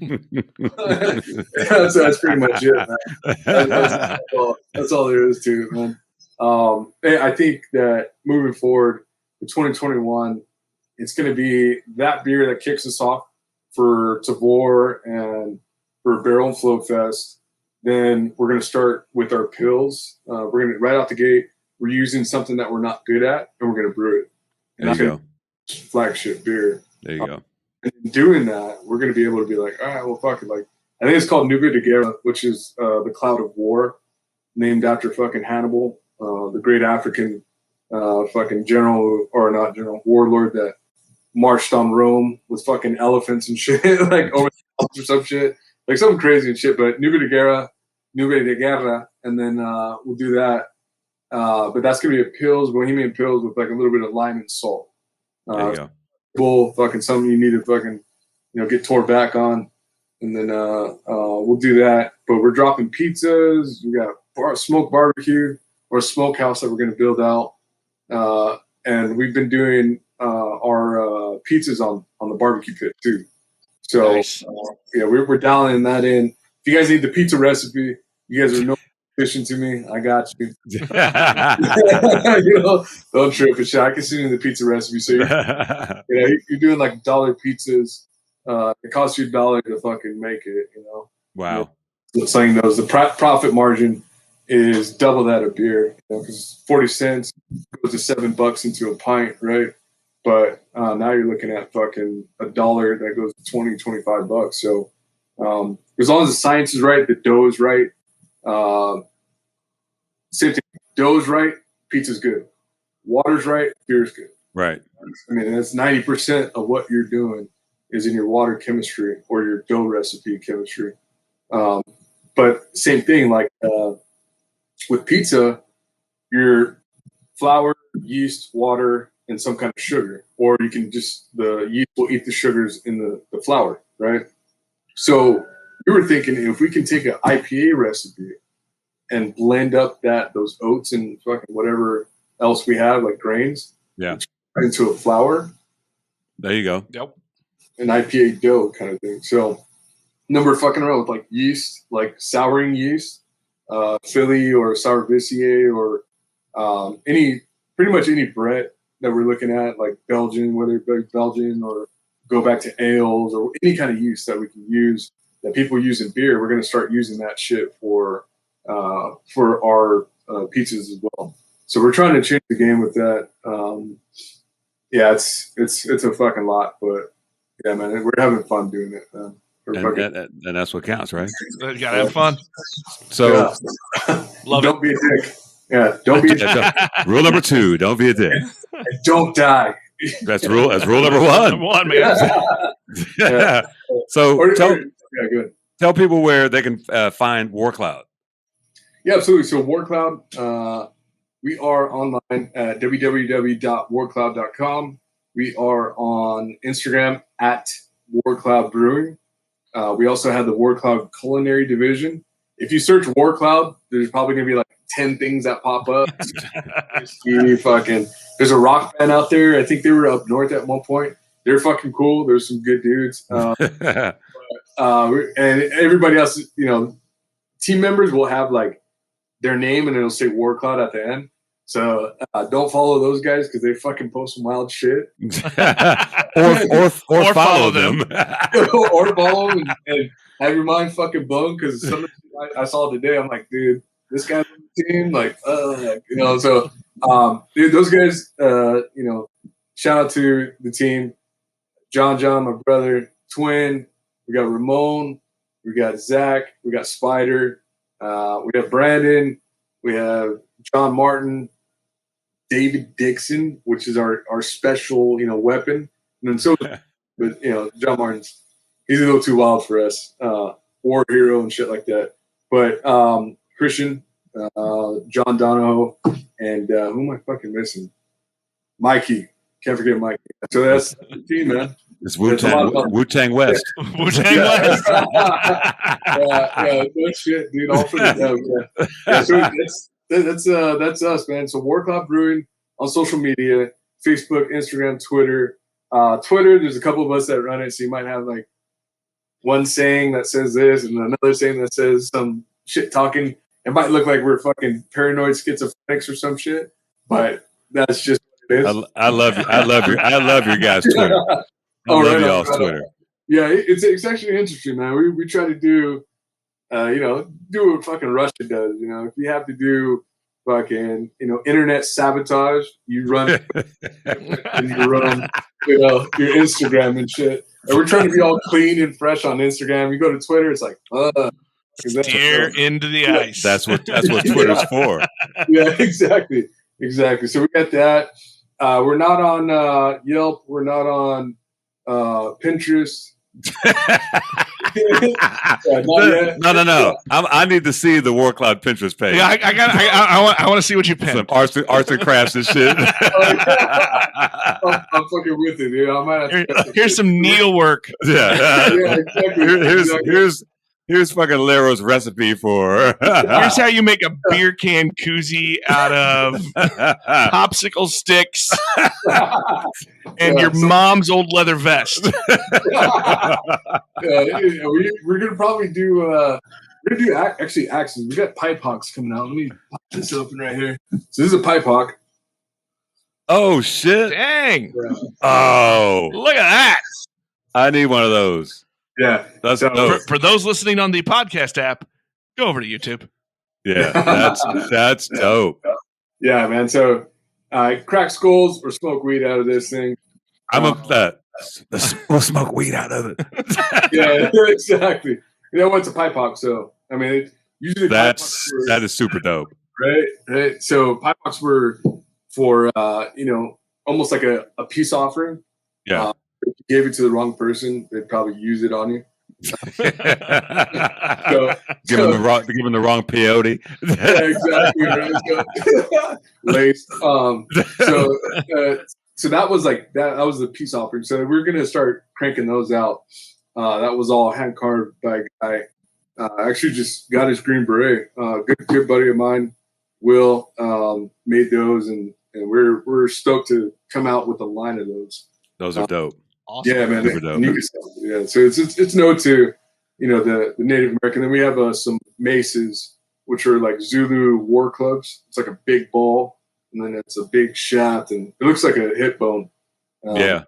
pretty much it, man. That's all there is to it, man. I think that moving forward in 2021, it's going to be that beer that kicks us off for Tavor and for Barrel and Flow Fest. Then we're going to start with our pills. We're going to, right out the gate, we're using something that we're not good at, and we're going to brew it. And there you go. Flagship beer. There you go. And in doing that, we're going to be able to be like, all right, well, fuck it. Like, I think it's called Nube de Guerra, which is the cloud of war, named after fucking Hannibal, the great African fucking general, or not general, warlord that marched on Rome with fucking elephants and shit, like over or some shit, like something crazy and shit. But Nube de Guerra, and then we'll do that. But that's gonna be a pills, Bohemian pills with like a little bit of lime and salt. There you go. Bull, fucking something you need to fucking get tore back on, and then we'll do that. But we're dropping pizzas. We got smoked barbecue or a smokehouse that we're gonna build out. And we've been doing our pizzas on the barbecue pit too. So nice. We're dialing that in. If you guys need the pizza recipe, you guys are no efficient to me. I got you. Don't trip and shit. I can send you the pizza recipe. So you're doing like $1 pizzas. It costs you $1 to fucking make it. Wow. Saying those, the profit margin is double that of beer, because 40 cents goes to $7 into a pint, right? But now you're looking at fucking $1 that goes to $20-25. So as long as the science is right, the dough is right, same thing. Dough's right, pizza's good. Water's right, beer's good. Right. I mean, that's 90% of what you're doing is in your water chemistry or your dough recipe chemistry. But same thing, like with pizza, your flour, yeast, water, and some kind of sugar, or you can the yeast will eat the sugars in the flour, right? So we were thinking, if we can take an IPA recipe and blend up those oats and fucking whatever else we have, like grains, into a flour, There you go. Yep. An IPA dough kind of thing. So number fucking around with like yeast, like souring yeast, Philly or Sourvissier or pretty much any Brett that we're looking at, like Belgian, whether it's Belgian or go back to ales or any kind of yeast that we can use that people use in beer. We're going to start using that shit for our pizzas as well. So we're trying to change the game with that. Yeah, it's a fucking lot, but yeah, man, we're having fun doing it, man. And that's what counts, right? You gotta have fun. So don't be a dick. Yeah, don't be a dick. Rule number 2, don't be a dick. And don't die. That's rule number 1. Number 1, man. Yeah. So good. Tell people where they can find Warcloud. Yeah, absolutely. So Warcloud, we are online at www.warcloud.com. We are on Instagram at Warcloud Brewing. We also have the Warcloud Culinary Division. If you search Warcloud, there's probably going to be like 10 things that pop up. There's a rock band out there. I think they were up north at one point. They're fucking cool. There's some good dudes. And everybody else, team members will have like their name and it'll say Warcloud at the end. So don't follow those guys because they fucking post some wild shit. or follow them. Or follow them and have your mind fucking blown because some of the I saw today, I'm like, dude, this guy's on the team, so dude, those guys, shout out to the team. John, my brother, twin. We got Ramon, we got Zach, we got Spider, we have Brandon, we have John Martin, David Dixon, which is our special, weapon. And then but John Martin's, he's a little too wild for us, war hero and shit like that. But Christian, John Donahoe, and who am I fucking missing? Mikey. Can't forget Mikey. So that's the team, man. It's Wu-Tang West. Wu-Tang West. Yeah, no shit, dude. All for the yeah. So that's us, man. So Warcloud Brewing on social media, Facebook, Instagram, Twitter. Twitter, there's a couple of us that run it, so you might have like one saying that says this and another saying that says some shit talking. It might look like we're fucking paranoid schizophrenics or some shit, but that's just what it is. I love you. I love your guys' Twitter. I love y'all's Twitter. Yeah, it's actually interesting, man. We try to do, do what fucking Russia does. If you have to do fucking, internet sabotage, you run and you run, your Instagram and shit. And we're trying to be all clean and fresh on Instagram. You go to Twitter, it's like, steer into the ice. That's what Twitter's for. Yeah, exactly. So we got that. We're not on Yelp. We're not on Pinterest. No. I need to see the Warcloud Pinterest page. Yeah, I want to see what you pinned. Some arts and crafts and shit. I'm fucking with it, dude. I might have to here's some needlework. Yeah. Yeah, exactly. Here's fucking Alero's recipe for. Here's how you make a beer can koozie out of popsicle sticks and your mom's old leather vest. We're gonna probably do. We're gonna do actually axes. We got pipe hawks coming out. Let me pop this open right here. So this is a pipe hawk. Oh shit! Dang! Yeah. Oh, look at that! I need one of those. Yeah, that's for those listening on the podcast app. Go over to YouTube. Yeah, that's dope. Yeah, man. So, crack skulls or smoke weed out of this thing. We'll smoke weed out of it. Yeah, exactly. What's a pipe hawk? So, I mean, usually that is super dope. Right. So, pipe hawks were for almost like a peace offering. Yeah. If you gave it to the wrong person, they'd probably use it on you. Give them the wrong peyote. Yeah, exactly. Laced. So that was like that was the peace offering. So we're gonna start cranking those out. That was all hand carved by a guy. Actually, just got his green beret. Good buddy of mine, Will, made those, and we're stoked to come out with a line of those. Those are dope. Awesome. Yeah, man. Super dope. Yeah, so it's no to, the Native American. Then we have some maces, which are like Zulu war clubs. It's like a big ball, and then it's a big shaft, and it looks like a hip bone. Yeah,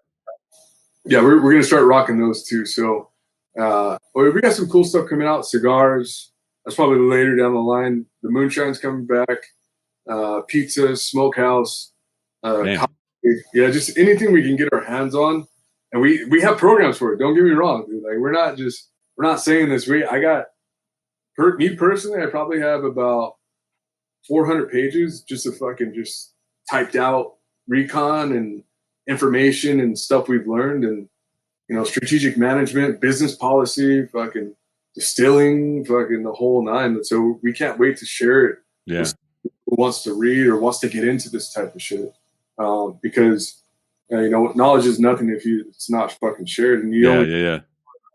we're gonna start rocking those too. So we got some cool stuff coming out. Cigars. That's probably later down the line. The moonshine's coming back. Pizza, smokehouse. Coffee. Yeah, just anything we can get our hands on. And we have programs for it. Don't get me wrong, dude. Like we're not saying this. Me personally, I probably have about 400 pages just typed out recon and information and stuff we've learned, and strategic management, business policy, fucking distilling, fucking the whole nine. So we can't wait to share it. Yeah. With who wants to read or wants to get into this type of shit, because. Knowledge is nothing if it's not fucking shared, and you're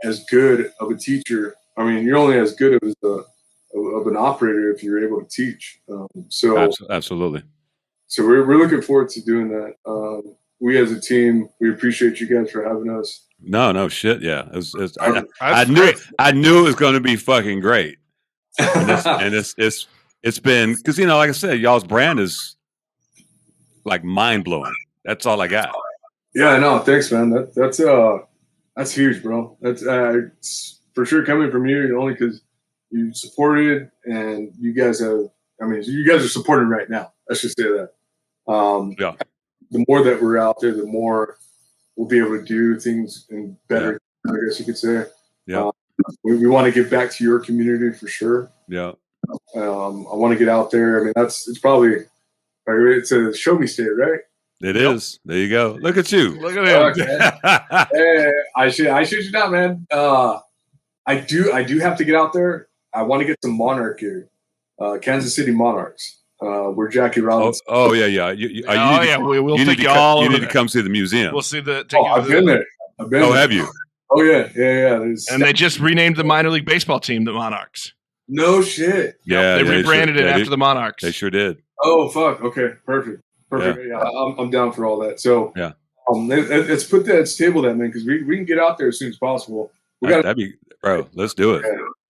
as good of a teacher. I mean, you're only as good as of an operator if you're able to teach. Absolutely. So we're looking forward to doing that. We as a team, we appreciate you guys for having us. No shit. Yeah, I knew it was going to be fucking great, and it's been because like I said, y'all's brand is like mind blowing. That's all I got. Yeah, no, thanks, man. That's huge, bro. That's it's for sure coming from you, only because you supported and you guys have. I mean, you guys are supporting right now. Let's just say that. The more that we're out there, the more we'll be able to do things in better. I guess you could say. Yeah. We want to give back to your community for sure. Yeah. I want to get out there. I mean, it's a show me state, right? It is. There you go. Look at you. Look at him. Hey, I should you not, man. I do have to get out there. I want to get some Monarch here. Kansas City Monarchs. Where Jackie Robinson. Oh yeah. We'll take you all. You need to come see the museum. We'll see the. I've been there. Have you? Oh yeah. And they just renamed the minor league baseball team the Monarchs. No shit. Yeah, they rebranded it after the Monarchs. They sure did. Oh fuck. Okay. Perfect. Yeah, I'm down for all that. So yeah, let's put that table that, man, because we can get out there as soon as possible. That'd be, bro. Let's do it.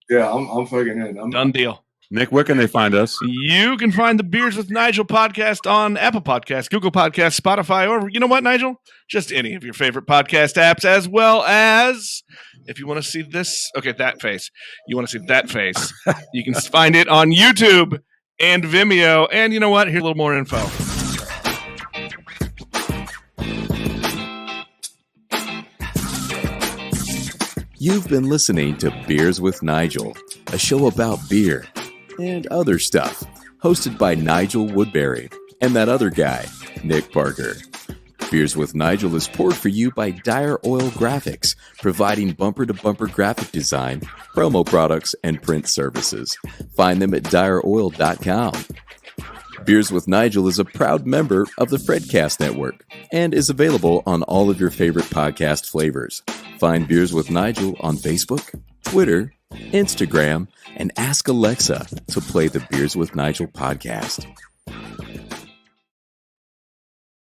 Yeah, I'm fucking in. Done deal. Nick, where can they find us? You can find the Beers with Nigel podcast on Apple Podcasts, Google Podcasts, Spotify, or you know what, Nigel? Just any of your favorite podcast apps, as well as if you want to see this, that face. You want to see that face. You can find it on YouTube and Vimeo. And you know what? Here's a little more info. You've been listening to Beers with Nigel, a show about beer and other stuff, hosted by Nigel Woodbury and that other guy, Nick Parker. Beers with Nigel is poured for you by Dire Oil Graphics, providing bumper-to-bumper graphic design, promo products, and print services. Find them at direoil.com. Beers with Nigel is a proud member of the Fredcast Network and is available on all of your favorite podcast flavors. Find Beers with Nigel on Facebook, Twitter, Instagram, and ask Alexa to play the Beers with Nigel podcast.